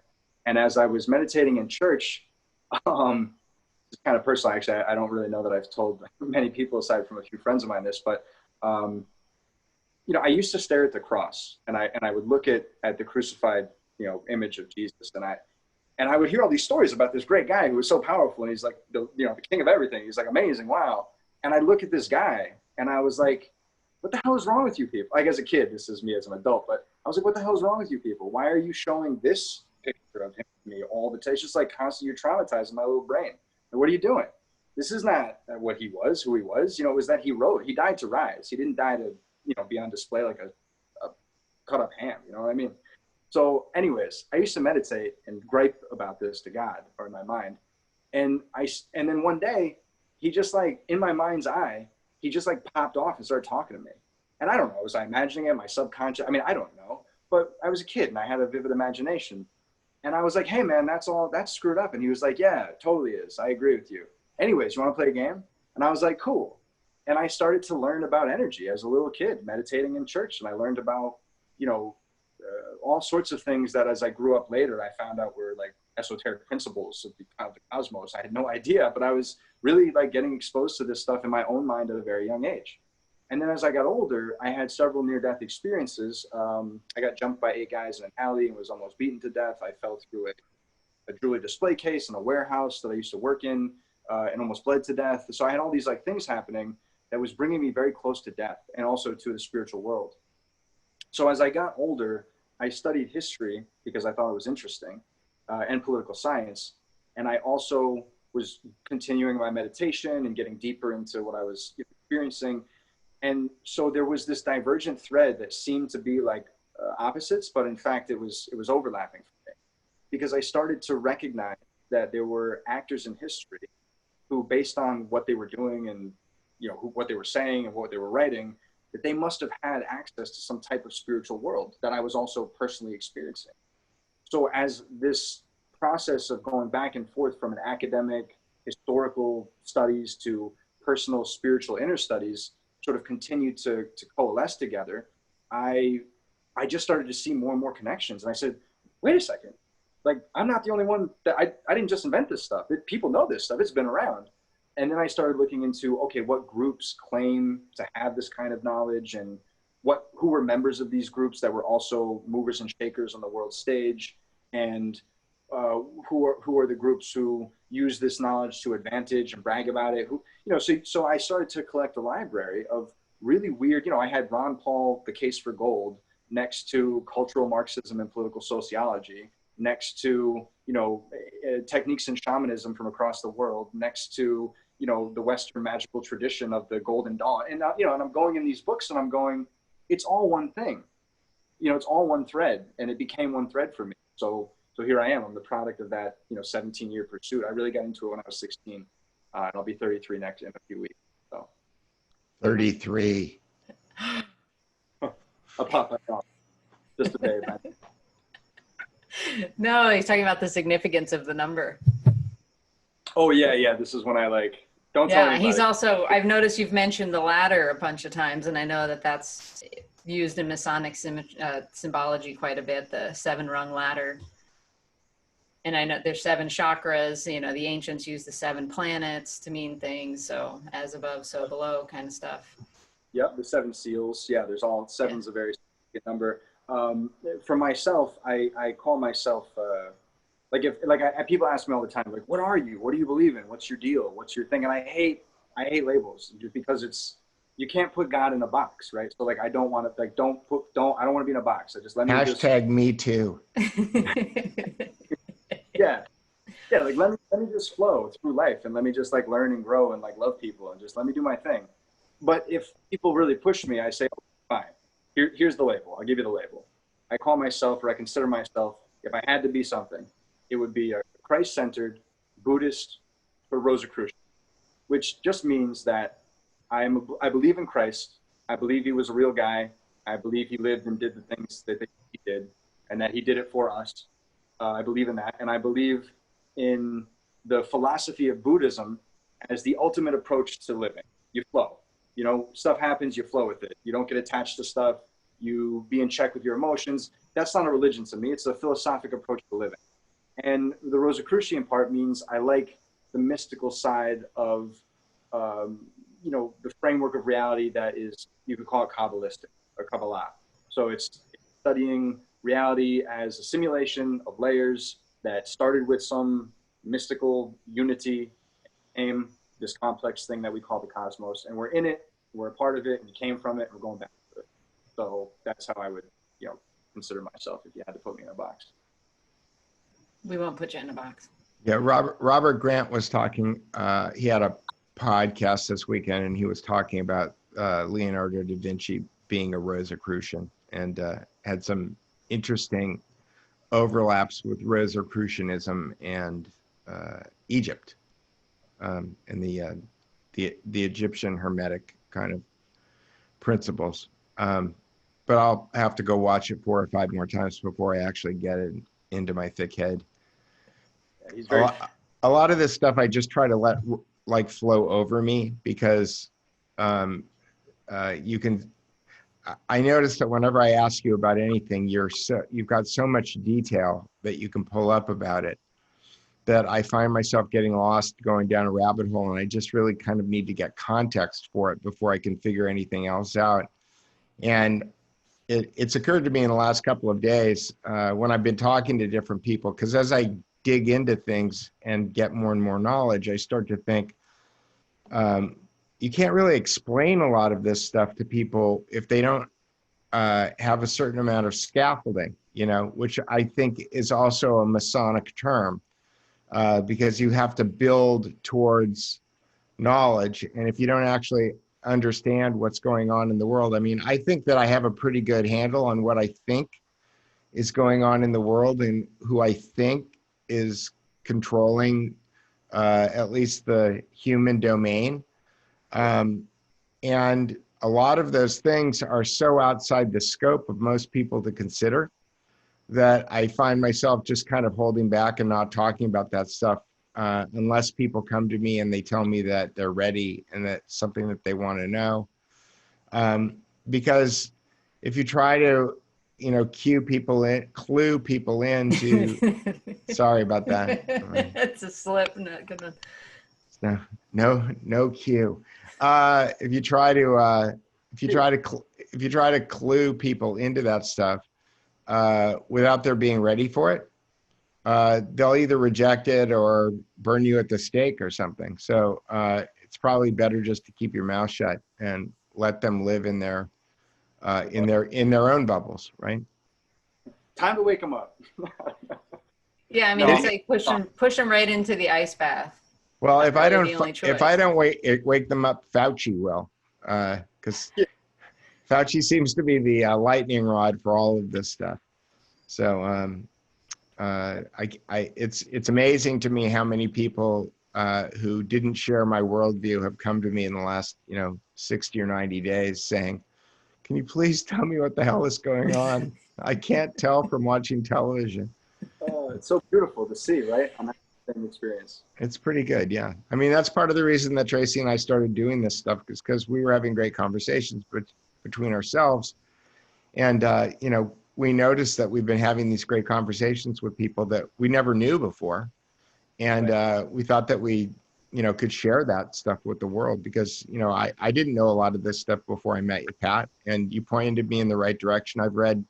And as I was meditating in church, it's kind of personal. Actually, I don't really know that I've told many people aside from a few friends of mine this, but you know, I used to stare at the cross and I would look at the crucified, you know, image of Jesus, and I would hear all these stories about this great guy who was so powerful and he's like the king of everything. He's like amazing, wow. And I look at this guy and I was like, what the hell is wrong with you people? Like as a kid, this is me as an adult, but I was like, what the hell is wrong with you people? Why are you showing this picture of him to me all the time? It's just like constantly you're traumatizing my little brain. And what are you doing? This is not what he was, who he was. You know, it was that he wrote. He died to rise. He didn't die to, you know, be on display like a cut up ham. You know what I mean? So anyways, I used to meditate and gripe about this to God or in my mind. And then one day he just like in my mind's eye, he just like popped off and started talking to me. And I don't know, was I imagining it? My subconscious? I mean, I don't know, but I was a kid and I had a vivid imagination. And I was like, hey man, that's screwed up. And he was like, yeah, it totally is. I agree with you. Anyways, you want to play a game? And I was like, cool. And I started to learn about energy as a little kid, meditating in church. And I learned about, you know, all sorts of things that as I grew up later, I found out were like esoteric principles of the cosmos. I had no idea, but I was really like getting exposed to this stuff in my own mind at a very young age. And then as I got older, I had several near-death experiences. I got jumped by 8 guys in an alley and was almost beaten to death. I fell through a jewelry display case in a warehouse that I used to work in and almost bled to death. So I had all these like things happening that was bringing me very close to death and also to the spiritual world. So as I got older, I studied history because I thought it was interesting and political science. And I also was continuing my meditation and getting deeper into what I was experiencing. And so there was this divergent thread that seemed to be like opposites, but in fact it was overlapping for me because I started to recognize that there were actors in history who, based on what they were doing and what they were saying and what they were writing, that they must have had access to some type of spiritual world that I was also personally experiencing. So as this process of going back and forth from an academic historical studies to personal spiritual inner studies sort of continued to coalesce together, I just started to see more and more connections. And I said, wait a second, like I'm not the only one that I didn't just invent this stuff. People know this stuff, it's been around. And then I started looking into, okay, what groups claim to have this kind of knowledge and who were members of these groups that were also movers and shakers on the world stage, and who are the groups who use this knowledge to advantage and brag about it. So I started to collect a library of really weird, I had Ron Paul, The Case for Gold, next to Cultural Marxism and Political Sociology, next to, techniques in shamanism from across the world, next to, the Western magical tradition of the Golden Dawn. And, and I'm going in these books and I'm going, it's all one thing, it's all one thread. And it became one thread for me. So here I am. I'm the product of that, 17-year pursuit. I really got into it when I was 16, and I'll be 33 in a few weeks. So 33. I'll pop that off just a day, man. No, he's talking about the significance of the number. Oh yeah. This is when I don't tell anybody. He's also, I've noticed you've mentioned the ladder a bunch of times, and I know that that's used in Masonic symbology quite a bit, the 7-rung ladder. And I know there's 7 chakras, the ancients use the 7 planets to mean things. So as above, so below kind of stuff. Yep. The 7 seals. Yeah. There's all 7's a very significant number. For myself, I call myself, people ask me all the time, like, what are you? What do you believe in? What's your deal? What's your thing? And I hate labels just because you can't put God in a box, right? So I don't want to, I don't want to be in a box. I just let me Hashtag me too. Yeah. Let me just flow through life and let me just learn and grow and love people and just let me do my thing. But if people really push me, I say, oh, fine, here's the label. I'll give you the label. I call myself, or I consider myself, if I had to be something, it would be a Christ-centered Buddhist or Rosicrucian, which just means that I believe in Christ I believe he was a real guy. I believe he lived and did the things that he did, and that he did it for us. I believe in that. And I believe in the philosophy of Buddhism as the ultimate approach to living. You flow. You know, stuff happens, you flow with it. You don't get attached to stuff. You be in check with your emotions. That's not a religion to me. It's a philosophic approach to living. And the Rosicrucian part means I like the mystical side of, you know, the framework of reality that is, you could call it Kabbalistic or Kabbalah. So it's studying reality as a simulation of layers that started with some mystical unity, aim, this complex thing that we call the cosmos. And we're in it, we're a part of it, and we came from it, and we're going back to it. So that's how I would, you know, consider myself if you had to put me in a box. We won't put you in a box. Yeah, Robert Grant was talking, he had a podcast this weekend, and he was talking about Leonardo da Vinci being a Rosicrucian, and had some interesting overlaps with Rosicrucianism and Egypt, and the Egyptian Hermetic kind of principles. But I'll have to go watch it 4 or 5 more times before I actually get it into my thick head. Yeah, he's very... A lot of this stuff I just try to let like flow over me, because you can. I noticed that whenever I ask you about anything, you've got so much detail that you can pull up about it, that I find myself getting lost going down a rabbit hole, and I just really kind of need to get context for it before I can figure anything else out. And it's occurred to me in the last couple of days when I've been talking to different people, because as I dig into things and get more and more knowledge, I start to think you can't really explain a lot of this stuff to people if they don't have a certain amount of scaffolding, you know, which I think is also a Masonic term, because you have to build towards knowledge. And if you don't actually understand what's going on in the world, I mean, I think that I have a pretty good handle on what I think is going on in the world and who I think is controlling at least the human domain. And a lot of those things are so outside the scope of most people to consider that I find myself just kind of holding back and not talking about that stuff unless people come to me and they tell me that they're ready and that's something that they want to know. Because if you try to, you know, clue people into, sorry about that. It's a slip. Not gonna. No cue. If you try to clue people into that stuff without their being ready for it, they'll either reject it or burn you at the stake or something. So it's probably better just to keep your mouth shut and let them live in their own bubbles, right? Time to wake them up. Yeah, I mean, it's like push them right into the ice bath. Well, That's if I don't wake them up, Fauci will, because Fauci seems to be the lightning rod for all of this stuff. So it's amazing to me how many people who didn't share my worldview have come to me in the last 60 or 90 days saying, "Can you please tell me what the hell is going on? I can't tell from watching television." Oh, it's so beautiful to see, right? I'm having the same experience. It's pretty good, yeah. I mean, that's part of the reason that Tracy and I started doing this stuff, is because we were having great conversations between ourselves. And, we noticed that we've been having these great conversations with people that we never knew before. And we thought that we, could share that stuff with the world, because, I didn't know a lot of this stuff before I met you, Pat, and you pointed me in the right direction. I've read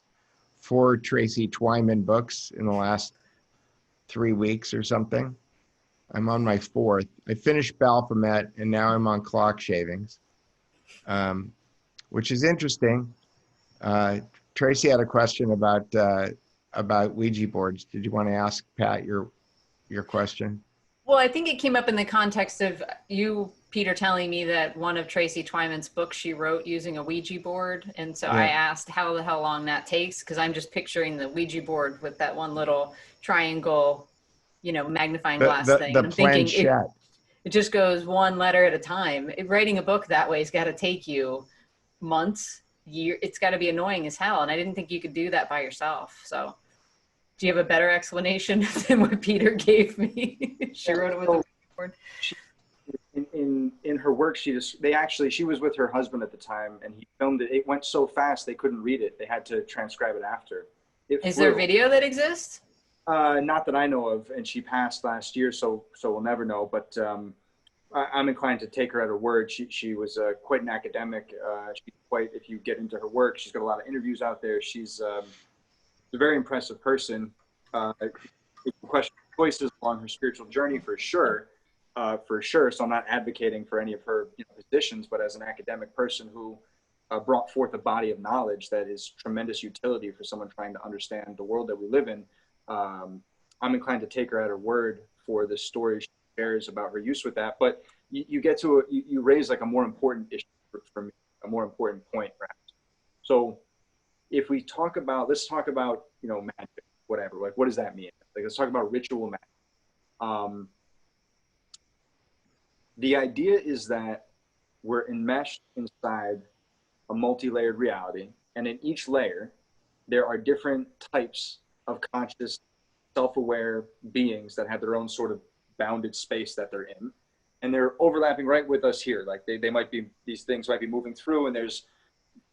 4 Tracy Twyman books in the last 3 weeks or something. I'm on my 4th. I finished Baphomet, and now I'm on Clock Shavings, which is interesting. Tracy had a question about Ouija boards. Did you want to ask Pat your question? Well, I think it came up in the context of you, Peter, telling me that one of Tracy Twyman's books she wrote using a Ouija board. And so I asked how the hell long that takes, because I'm just picturing the Ouija board with that one little triangle, magnifying glass thing. The I'm thinking planchette. it just goes one letter at a time. Writing a book that way has got to take you months, year. It's got to be annoying as hell. And I didn't think you could do that by yourself. So do you have a better explanation than what Peter gave me? She wrote it with a keyboard. In her work, she was with her husband at the time, and he filmed it. It went so fast they couldn't read it. They had to transcribe it after. Is there a video that exists? Not that I know of, and she passed last year, so we'll never know. But I'm inclined to take her at her word. She was quite an academic. She's quite, if you get into her work, she's got a lot of interviews out there. She's a very impressive person. You can question choices along her spiritual journey for sure. So I'm not advocating for any of her positions, but as an academic person who brought forth a body of knowledge that is tremendous utility for someone trying to understand the world that we live in, I'm inclined to take her at her word for the story she shares about her use with that. But you raise like a more important issue for me, a more important point perhaps. So if we let's talk about magic, whatever. Like, what does that mean? Like, let's talk about ritual magic. The idea is that we're enmeshed inside a multi-layered reality, and in each layer, there are different types of conscious, self-aware beings that have their own sort of bounded space that they're in, and they're overlapping right with us here. Like these things might be moving through, and there's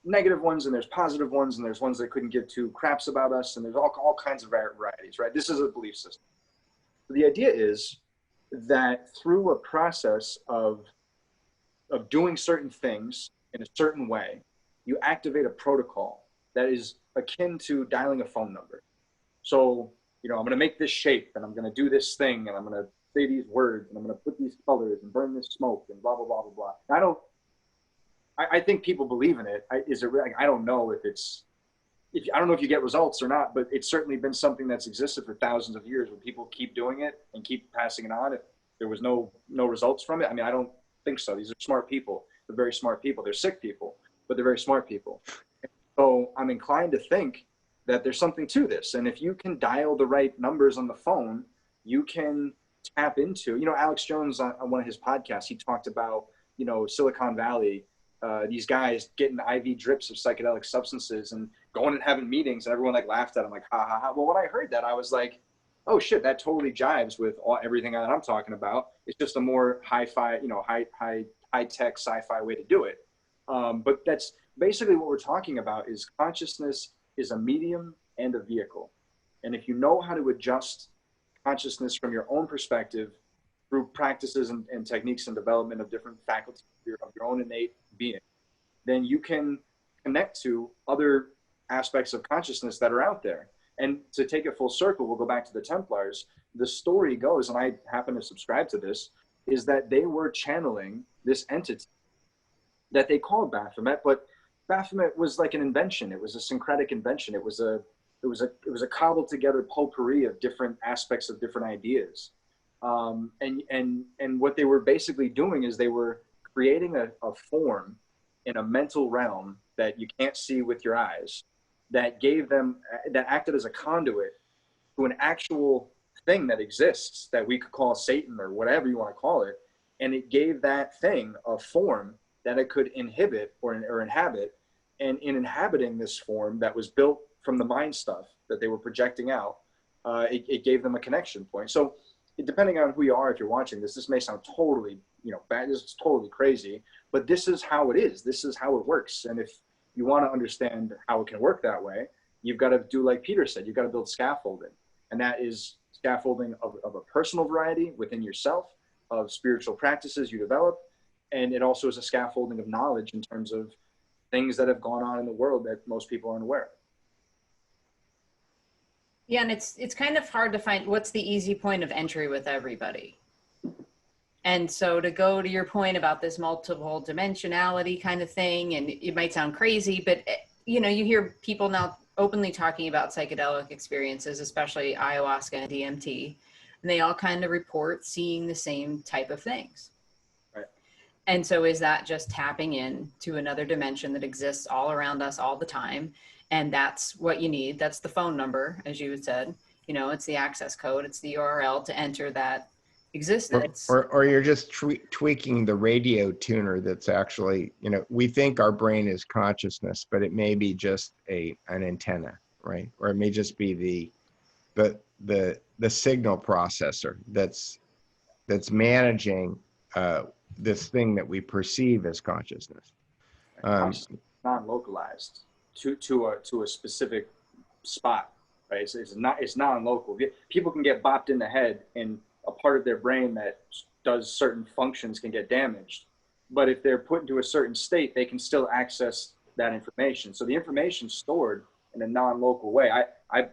negative ones, and there's positive ones, and there's ones that couldn't give two craps about us, and there's all kinds of varieties, right? This is a belief system. The idea is that through a process of doing certain things in a certain way, you activate a protocol that is akin to dialing a phone number. So, I'm going to make this shape, and I'm going to do this thing, and I'm going to say these words, and I'm going to put these colors and burn this smoke and blah, blah, blah, blah, blah. I think people believe in it. I don't know I don't know if you get results or not, but it's certainly been something that's existed for thousands of years where people keep doing it and keep passing it on. If there was no results from it, I don't think so. These are smart people. They're very smart people. They're sick people, but they're very smart people. So I'm inclined to think that there's something to this. And if you can dial the right numbers on the phone, you can tap into, Alex Jones on one of his podcasts, he talked about, Silicon Valley, these guys getting IV drips of psychedelic substances and going and having meetings, and everyone laughed at him like, ha ha ha. Well, when I heard that, I was like, oh shit, that totally jives with everything that I'm talking about. It's just a more hi-fi, high-tech sci-fi way to do it. But that's basically what we're talking about. Is consciousness is a medium and a vehicle. And if you know how to adjust consciousness from your own perspective through practices and techniques and development of different faculties of your own innate being, then you can connect to other aspects of consciousness that are out there. And to take it full circle, we'll go back to the Templars. The story goes, and I happen to subscribe to this, is that they were channeling this entity that they called Baphomet, but Baphomet was like an invention. It was a syncretic invention. It was a cobbled together potpourri of different aspects of different ideas. And what they were basically doing is they were creating a form in a mental realm that you can't see with your eyes, that acted as a conduit to an actual thing that exists that we could call Satan or whatever you want to call it. And it gave that thing a form that it could inhibit or inhabit. And in inhabiting this form that was built from the mind stuff that they were projecting out, it gave them a connection point. So depending on who you are, if you're watching this may sound totally, bad. This is totally crazy, but this is how it is. This is how it works. And if you want to understand how it can work that way, you've got to do like Peter said, you've got to build scaffolding. And that is scaffolding of a personal variety within yourself, of spiritual practices you develop. And it also is a scaffolding of knowledge in terms of things that have gone on in the world that most people aren't aware of. Yeah, and it's kind of hard to find what's the easy point of entry with everybody. And so to go to your point about this multiple dimensionality kind of thing, and it might sound crazy, but you hear people now openly talking about psychedelic experiences, especially ayahuasca and DMT, and they all kind of report seeing the same type of things. Right. And so is that just tapping in to another dimension that exists all around us all the time? And that's what you need. That's the phone number, as you had said. It's the access code. It's the URL to enter that existence. Or you're just tweaking the radio tuner that's actually, we think our brain is consciousness, but it may be just an antenna, right? Or it may just be the signal processor that's managing this thing that we perceive as consciousness. Consciousness is non-localized to a specific spot, right? It's non-local. People can get bopped in the head, and a part of their brain that does certain functions can get damaged. But if they're put into a certain state, they can still access that information. So the information's stored in a non-local way.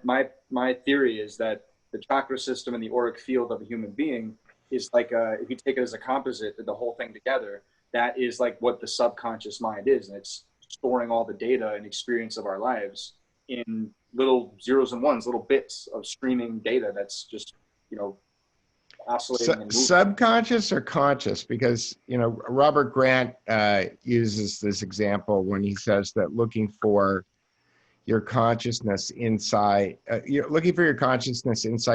My theory is that the chakra system and the auric field of a human being is like if you take it as a composite, the whole thing together, that is like what the subconscious mind is, and it's storing all the data and experience of our lives in little zeros and ones, little bits of streaming data that's just oscillating and moving. Subconscious or conscious? Because Robert Grant uses this example when he says that looking for your consciousness inside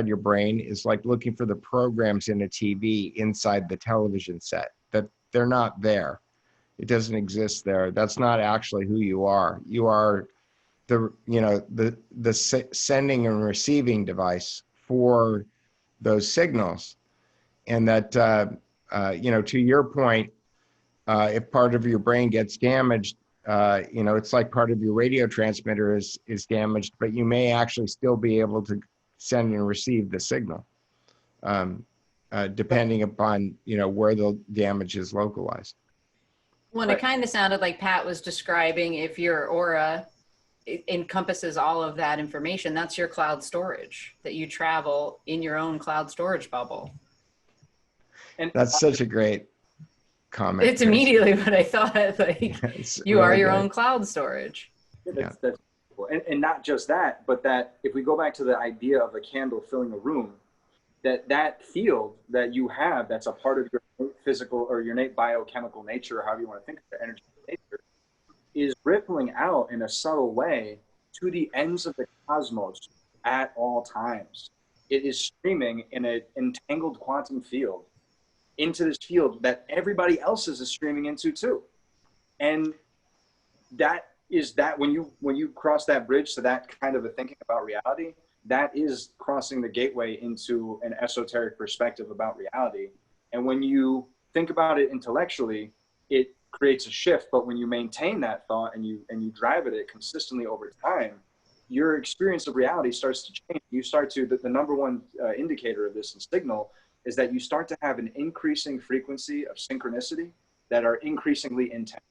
your brain is like looking for the programs in a TV inside the television set, that they're not there. It doesn't exist there. That's not actually who you are. You are the sending and receiving device for those signals. And that, to your point, if part of your brain gets damaged, it's like part of your radio transmitter is damaged, but you may actually still be able to send and receive the signal, depending upon, where the damage is localized. Well, it kind of sounded like Pat was describing, if your aura encompasses all of that information, that's your cloud storage, that you travel in your own cloud storage bubble. And that's such a great comment. It's immediately what I thought. Like, you really are your own cloud storage. Yeah, that's cool. And not just that, but that if we go back to the idea of a candle filling a room, that field that you have, that's a part of your physical or your innate biochemical nature, or however you want to think of the energy of nature, is rippling out in a subtle way to the ends of the cosmos at all times. It is streaming in an entangled quantum field into this field that everybody else is streaming into too. And that when you cross that bridge to that kind of a thinking about reality, that is crossing the gateway into an esoteric perspective about reality. And when you think about it intellectually, it creates a shift. But when you maintain that thought and you drive it consistently over time, your experience of reality starts to change. You start to, the number one indicator of this and signal is that you start to have an increasing frequency of synchronicity that are increasingly intense.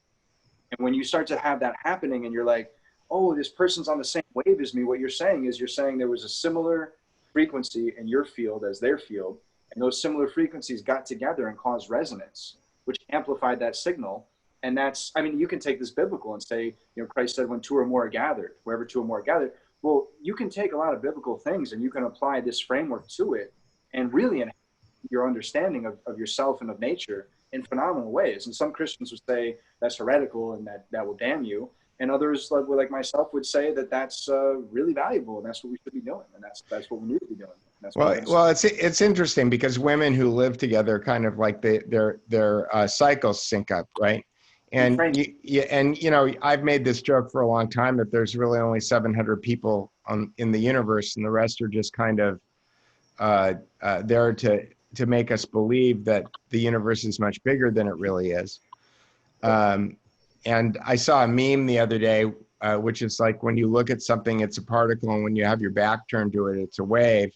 And when you start to have that happening and you're like, oh, this person's on the same wave as me, what you're saying is there was a similar frequency in your field as their field, and those similar frequencies got together and caused resonance, which amplified that signal. And that's, you can take this biblical and say, Christ said, when two or more are gathered, wherever two or more are gathered. Well, you can take a lot of biblical things and you can apply this framework to it and really enhance your understanding of yourself and of nature in phenomenal ways. And some Christians would say that's heretical and that will damn you. And others, like myself, would say that that's really valuable and that's what we should be doing. And that's what we need to be doing. Well, it's interesting because women who live together kind of like their cycles sync up, right? And I've made this joke for a long time that there's really only 700 people in the universe, and the rest are just kind of there to make us believe that the universe is much bigger than it really is. And I saw a meme the other day, which is like when you look at something, it's a particle, and when you have your back turned to it, it's a wave.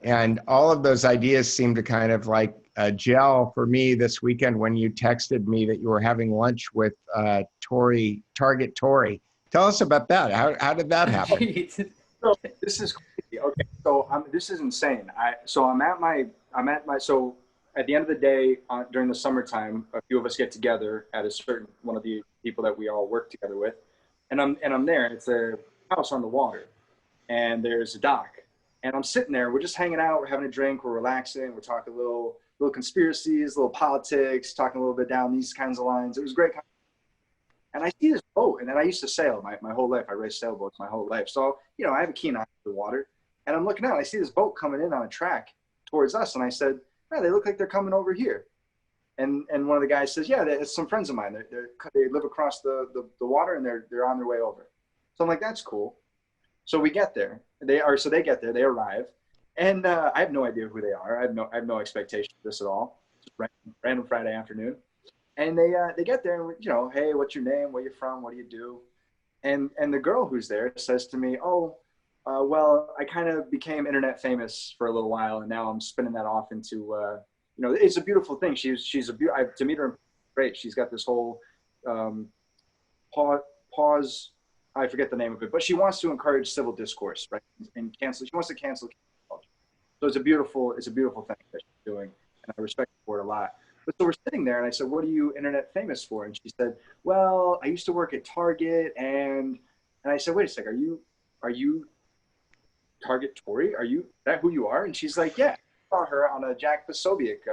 And all of those ideas seem to kind of like gel for me this weekend when you texted me that you were having lunch with Target Tory. Tell us about that. How did that happen? So this is crazy. Okay, so this is insane. So at the end of the day, during the summertime, a few of us get together at one of the people that we all work together with, and I'm there, and it's a house on the water, and there's a dock, and I'm sitting there. We're just hanging out. We're having a drink. We're relaxing. We're talking a little conspiracies, little politics, talking a little bit down these kinds of lines. It was great. And I see this boat, and then I used to sail my whole life. I raced sailboats my whole life, so I have a keen eye for the water. And I'm looking out. And I see this boat coming in on a track towards us, and I said, oh, they look like they're coming over here. And one of the guys says, yeah, it's some friends of mine. They live across the water, and they're on their way over. So I'm like, that's cool. So we get there. They get there. They arrive, and I have no idea who they are. I have no expectation of this at all. It's random Friday afternoon, and they get there, and hey, what's your name? Where you from? What do you do? And the girl who's there says to me, oh, well, I kind of became internet famous for a little while, and now I'm spinning that off into it's a beautiful thing. To meet her, great. She's got this whole pause. I forget the name of it, but she wants to encourage civil discourse, right? And she wants to cancel culture. So it's a beautiful thing that she's doing, and I respect her for it a lot. But so we're sitting there, and I said, "What are you internet famous for?" And she said, "Well, I used to work at Target," and I said, "Wait a sec, are you Target Tory? Are you that who you are?" And she's like, "Yeah." I saw her on a Jack Posobiec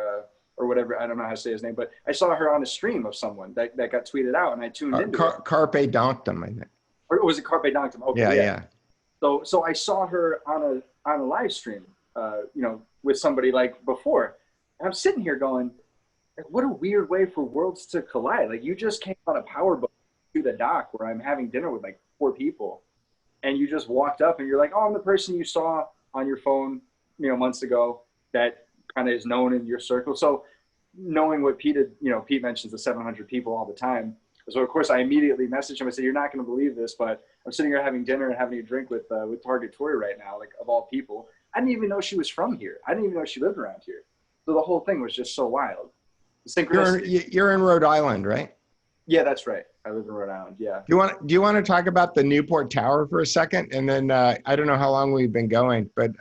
or whatever. I don't know how to say his name, but I saw her on a stream of someone that got tweeted out, and I tuned into it. Carpe Donctum, I think. Or was it Carpe Donctum? Okay, yeah. So I saw her on a live stream, with somebody like before. And I'm sitting here going, what a weird way for worlds to collide. Like, you just came on a powerboat to the dock where I'm having dinner with like 4 people, and you just walked up and you're like, oh, I'm the person you saw on your phone, months ago that kind of is known in your circle. So knowing what Pete did, Pete mentions the 700 people all the time. So of course I immediately messaged him. I said, you're not going to believe this, but I'm sitting here having dinner and having a drink with Target Tory right now, like, of all people. I didn't even know she was from here. I didn't even know she lived around here. So the whole thing was just so wild. You're in Rhode Island, right? Yeah, that's right. I live in Rhode Island. Yeah. Do you want to talk about the Newport Tower for a second? And then I don't know how long we've been going, but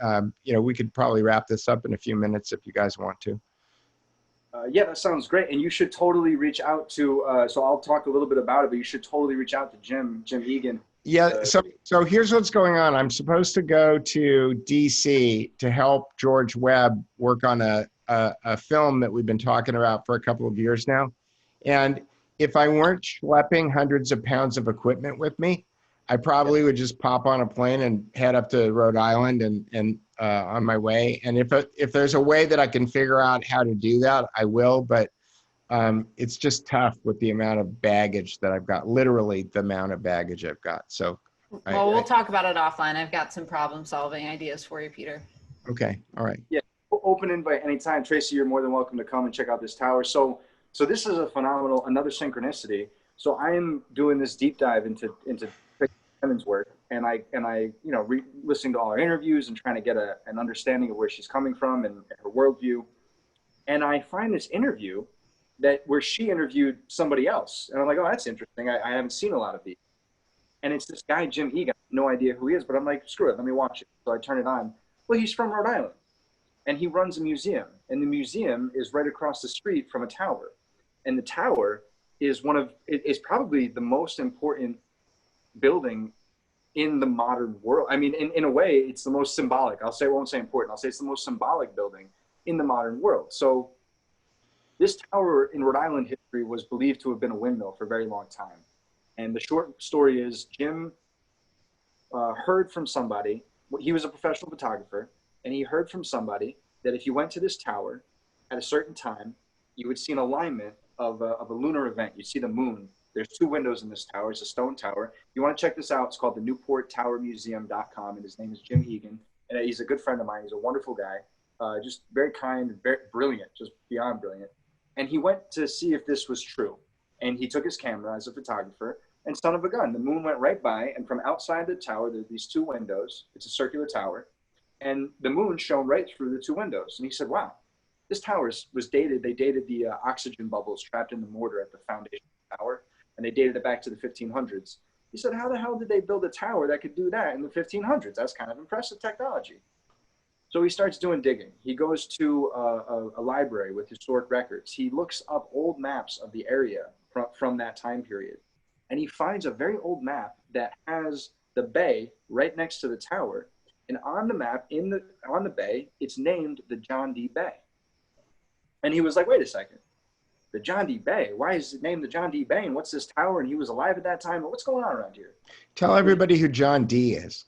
we could probably wrap this up in a few minutes if you guys want to. Yeah, that sounds great. And you should totally reach out to, so I'll talk a little bit about it, but you should totally reach out to Jim Egan. Yeah, so here's what's going on. I'm supposed to go to DC to help George Webb work on a film that we've been talking about for a couple of years now. And if I weren't schlepping hundreds of pounds of equipment with me, I probably would just pop on a plane and head up to Rhode Island and on my way. And if there's a way that I can figure out how to do that, I will. But it's just tough with the amount of baggage that I've got, literally the amount of baggage I've got. So we'll talk about it offline. I've got some problem solving ideas for you, Peter. Okay. All right. Yeah. Open invite anytime. Tracy, you're more than welcome to come and check out this tower. So this is another synchronicity. So I am doing this deep dive into Simmons' work, and I listening to all her interviews and trying to get an understanding of where she's coming from and her worldview. And I find this interview where she interviewed somebody else, and I'm like, oh, that's interesting. I haven't seen a lot of these. And it's this guy, Jim Egan. No idea who he is, but I'm like, screw it, let me watch it. So I turn it on. Well, he's from Rhode Island, and he runs a museum, and the museum is right across the street from a tower. And the tower is probably the most important building in the modern world. I mean, in a way, it's the most symbolic. I won't say important. I'll say it's the most symbolic building in the modern world. So this tower in Rhode Island history was believed to have been a windmill for a very long time. And the short story is Jim heard from somebody. He was a professional photographer, and he heard from somebody that if you went to this tower at a certain time, you would see an alignment of a lunar event. You'd see the moon. There's 2 windows in this tower. It's a stone tower. If you want to check this out, it's called the NewportTowerMuseum.com, and his name is Jim Egan. And he's a good friend of mine. He's a wonderful guy, just very kind, very brilliant, just beyond brilliant. And he went to see if this was true. And he took his camera as a photographer, and son of a gun, the moon went right by, and from outside the tower, there are these 2 windows. It's a circular tower, and the moon shone right through the 2 windows. And he said, wow, this tower was dated. They dated the oxygen bubbles trapped in the mortar at the foundation of the tower, and they dated it back to the 1500s. He said, how the hell did they build a tower that could do that in the 1500s? That's kind of impressive technology. So he starts doing digging. He goes to a library with historic records. He looks up old maps of the area from that time period. And he finds a very old map that has the bay right next to the tower. And on the map, on the bay, it's named the John D. Bay. And he was like, wait a second, the John D. Bay, why is it named the John D. Bay? And what's this tower? And he was alive at that time. What's going on around here? Tell everybody who John D. is.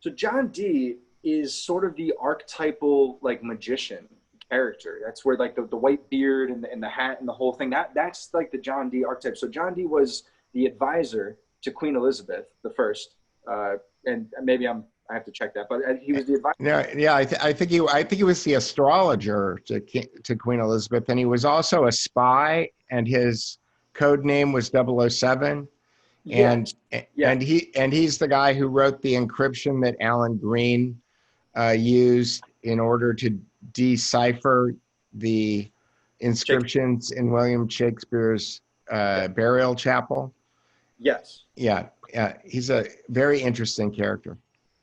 So John D. is sort of the archetypal, like, magician character. That's where like the white beard and the hat and the whole thing, that's like the John Dee archetype. So John Dee was the advisor to Queen Elizabeth the First, and maybe I have to check that, but he was the advisor. No, yeah, I think he was the astrologer to Queen Elizabeth, and he was also a spy, and his code name was 007. And he's the guy who wrote the encryption that Alan Green used in order to decipher the inscriptions in William Shakespeare's burial chapel. Yes. Yeah, he's a very interesting character.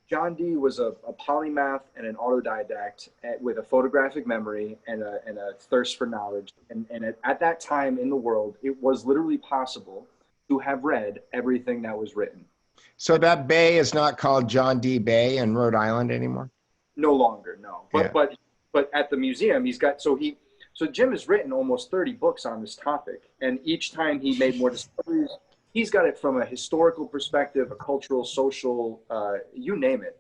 John Dee was a polymath and an autodidact with a photographic memory and a thirst for knowledge. And at that time in the world, it was literally possible to have read everything that was written. So that bay is not called John Dee Bay in Rhode Island anymore? No longer, no. But at the museum, he's got, so Jim has written almost 30 books on this topic. And each time he made more discoveries, he's got it from a historical perspective, a cultural, social, you name it.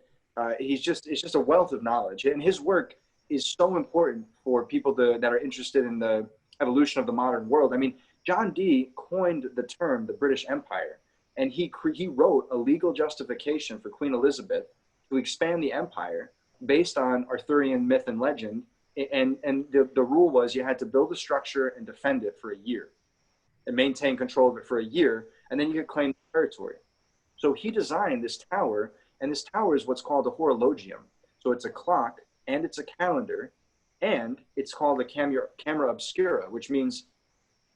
It's just a wealth of knowledge. And his work is so important for people that are interested in the evolution of the modern world. I mean, John Dee coined the term the British Empire, and he wrote a legal justification for Queen Elizabeth to expand the empire based on Arthurian myth and legend. And the rule was you had to build a structure and defend it for a year and maintain control of it for a year, and then you could claim territory. So he designed this tower, and this tower is what's called a horologium. So it's a clock, and it's a calendar, and it's called a camera obscura, which means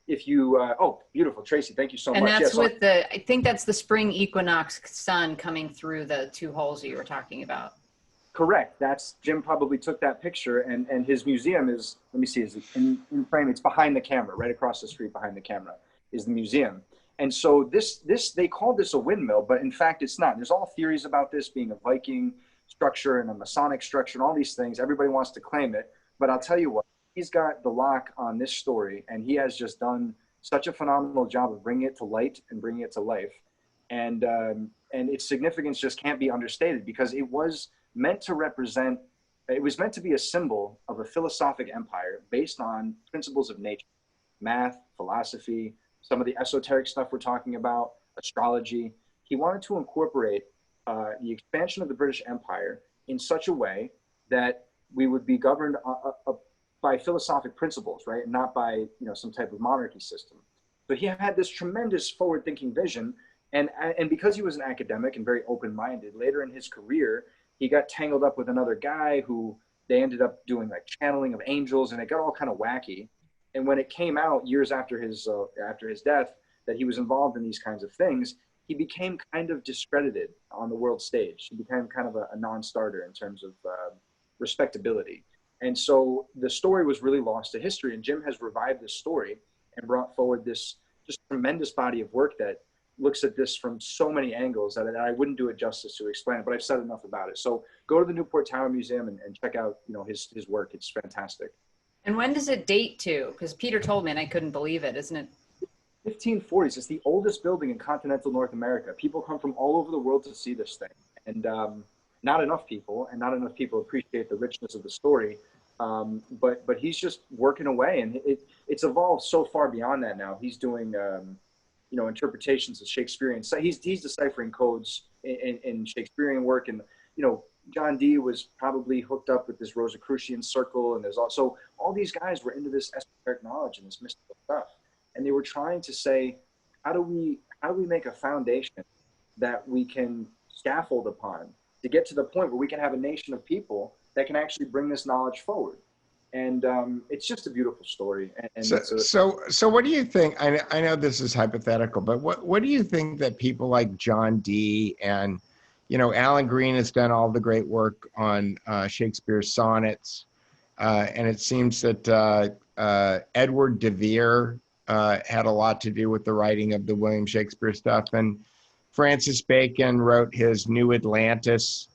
if you, oh, beautiful, Tracy, thank you so much. And that's with I think that's the spring equinox sun coming through the two holes that you were talking about. Correct. Jim probably took that picture, and his museum is, let me see, is it in frame? It's behind the camera, right across the street behind the camera is the museum. And so they called this a windmill, but in fact it's not. There's all theories about this being a Viking structure and a Masonic structure and all these things. Everybody wants to claim it, but I'll tell you what, he's got the lock on this story, and he has just done such a phenomenal job of bringing it to light and bringing it to life. And its significance just can't be understated, because it was meant to represent, it was meant to be a symbol of a philosophic empire based on principles of nature, math, philosophy, some of the esoteric stuff we're talking about, astrology. He wanted to incorporate the expansion of the British Empire in such a way that we would be governed by philosophic principles, right? And not by, some type of monarchy system. So he had this tremendous forward-thinking vision. And because he was an academic and very open-minded, later in his career, he got tangled up with another guy who they ended up doing like channeling of angels, and it got all kind of wacky. And when it came out years after his death that he was involved in these kinds of things, he became kind of discredited on the world stage. He became kind of a non-starter in terms of respectability. And so the story was really lost to history. And Jim has revived this story and brought forward this just tremendous body of work that looks at this from so many angles that I wouldn't do it justice to explain it, but I've said enough about it. So go to the Newport Tower Museum and check out, his work. It's fantastic. And when does it date to? Because Peter told me and I couldn't believe it, isn't it? 1540s. It's the oldest building in continental North America. People come from all over the world to see this thing. And not enough people appreciate the richness of the story. But he's just working away, and it's evolved so far beyond that now. He's doing, interpretations of Shakespearean. So he's deciphering codes in Shakespearean work. And, John Dee was probably hooked up with this Rosicrucian circle. And there's also all these guys were into this esoteric knowledge and this mystical stuff. And they were trying to say, how do we make a foundation that we can scaffold upon to get to the point where we can have a nation of people that can actually bring this knowledge forward? And it's just a beautiful story. And so what do you think? I know this is hypothetical, but what do you think that people like John Dee and, Alan Green has done all the great work on Shakespeare's sonnets, and it seems that Edward de Vere had a lot to do with the writing of the William Shakespeare stuff, and Francis Bacon wrote his New Atlantis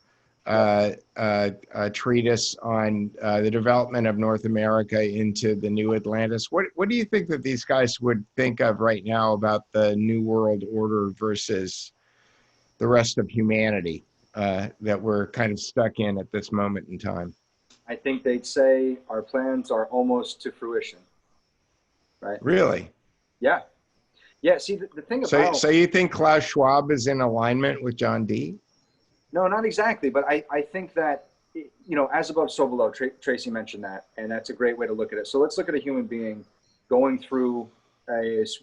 treatise on the development of North America into the New Atlantis. What do you think that these guys would think of right now about the New World Order versus the rest of humanity that we're kind of stuck in at this moment in time? I think they'd say our plans are almost to fruition, right? Really? Yeah. Yeah. See, the thing So, about, so you think Klaus Schwab is in alignment with John Dee? no, not exactly, but I think that, as above, so below. Tracy mentioned that, and that's a great way to look at it. So let's look at a human being going through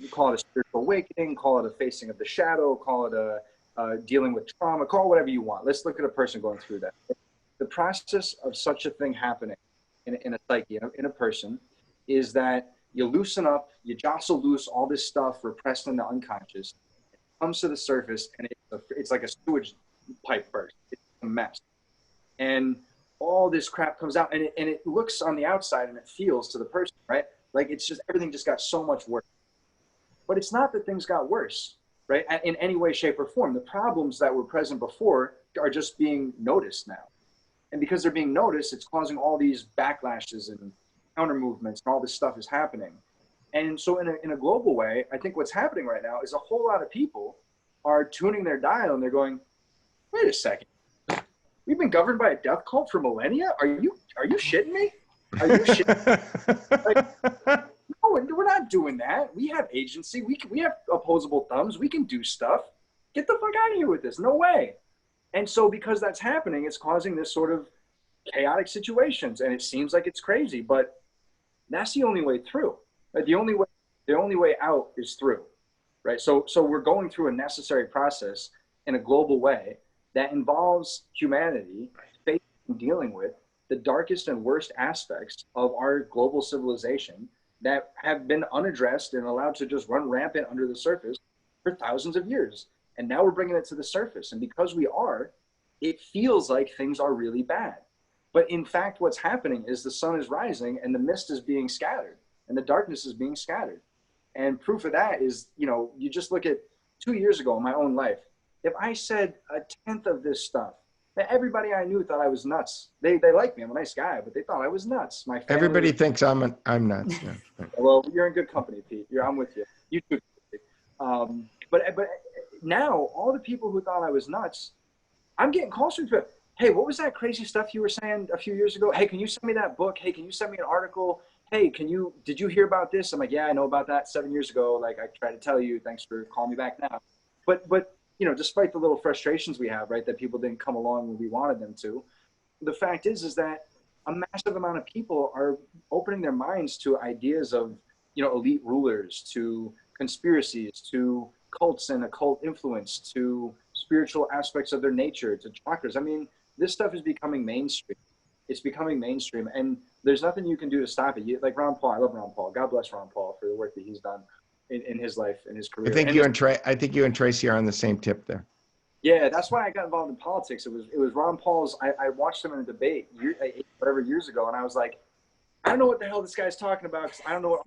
call it a spiritual awakening, call it a facing of the shadow, call it a dealing with trauma, call it whatever you want. Let's look at a person going through that. The process of such a thing happening in a psyche, in a person, is that you loosen up, you jostle loose all this stuff repressed in the unconscious. It comes to the surface, and it's like a sewage pipe burst. It's a mess. And all this crap comes out, and it looks on the outside and it feels to the person, right? Like it's just, everything just got so much worse. But it's not that things got worse, right? In any way, shape, or form. The problems that were present before are just being noticed now. And because they're being noticed, it's causing all these backlashes and counter movements, and all this stuff is happening. And so in a global way, I think what's happening right now is a whole lot of people are tuning their dial and they're going, wait a second. We've been governed by a death cult for millennia? Are you shitting me? Are you shitting me? Like, no, we're not doing that. We have agency. We have opposable thumbs. We can do stuff. Get the fuck out of here with this. No way. And so because that's happening, it's causing this sort of chaotic situations, and it seems like it's crazy, but that's the only way through. Right? The only way out is through, right? So we're going through a necessary process in a global way that involves humanity facing and dealing with the darkest and worst aspects of our global civilization that have been unaddressed and allowed to just run rampant under the surface for thousands of years. And now we're bringing it to the surface. And because we are, it feels like things are really bad. But in fact, what's happening is the sun is rising and the mist is being scattered and the darkness is being scattered. And proof of that is, you just look at 2 years ago in my own life. If I said a tenth of this stuff, everybody I knew thought I was nuts. They like me. I'm a nice guy, but they thought I was nuts. My family, Everybody thinks I'm nuts. Yeah. Well, you're in good company, Pete. I'm with you. You too. But now all the people who thought I was nuts, I'm getting calls from people. Hey, what was that crazy stuff you were saying a few years ago? Hey, can you send me that book? Hey, can you send me an article? Hey, did you hear about this? I'm like, yeah, I know about that 7 years ago. Like I tried to tell you, thanks for calling me back now. But despite the little frustrations we have, right, that people didn't come along when we wanted them to, the fact is that a massive amount of people are opening their minds to ideas of, elite rulers, to conspiracies, to cults and occult influence, to spiritual aspects of their nature, to chakras. I mean, this stuff is becoming mainstream. It's becoming mainstream, and there's nothing you can do to stop it. Like Ron Paul, I love Ron Paul. God bless Ron Paul for the work that he's done in his life, in his career. I think you and Tracy are on the same tip there. Yeah, that's why I got involved in politics. It was Ron Paul's. I watched him in a debate years ago, and I was like, I don't know what the hell this guy's talking about because I don't know what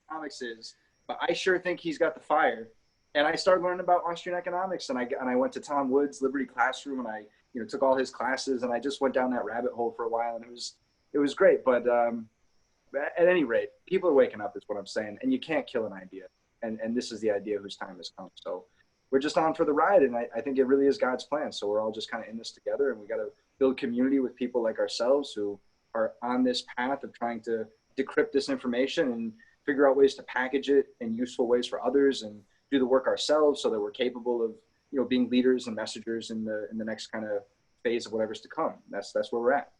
economics is, but I sure think he's got the fire. And I started learning about Austrian economics, and I went to Tom Wood's Liberty Classroom, and I took all his classes, and I just went down that rabbit hole for a while, and it was great. But at any rate, people are waking up, is what I'm saying, and you can't kill an idea, and this is the idea whose time has come. So we're just on for the ride, and I think it really is God's plan. So we're all just kind of in this together, and we got to build community with people like ourselves who are on this path of trying to decrypt this information and figure out ways to package it in useful ways for others, and do the work ourselves so that we're capable of being leaders and messengers in the next kind of phase of whatever's to come. That's where we're at.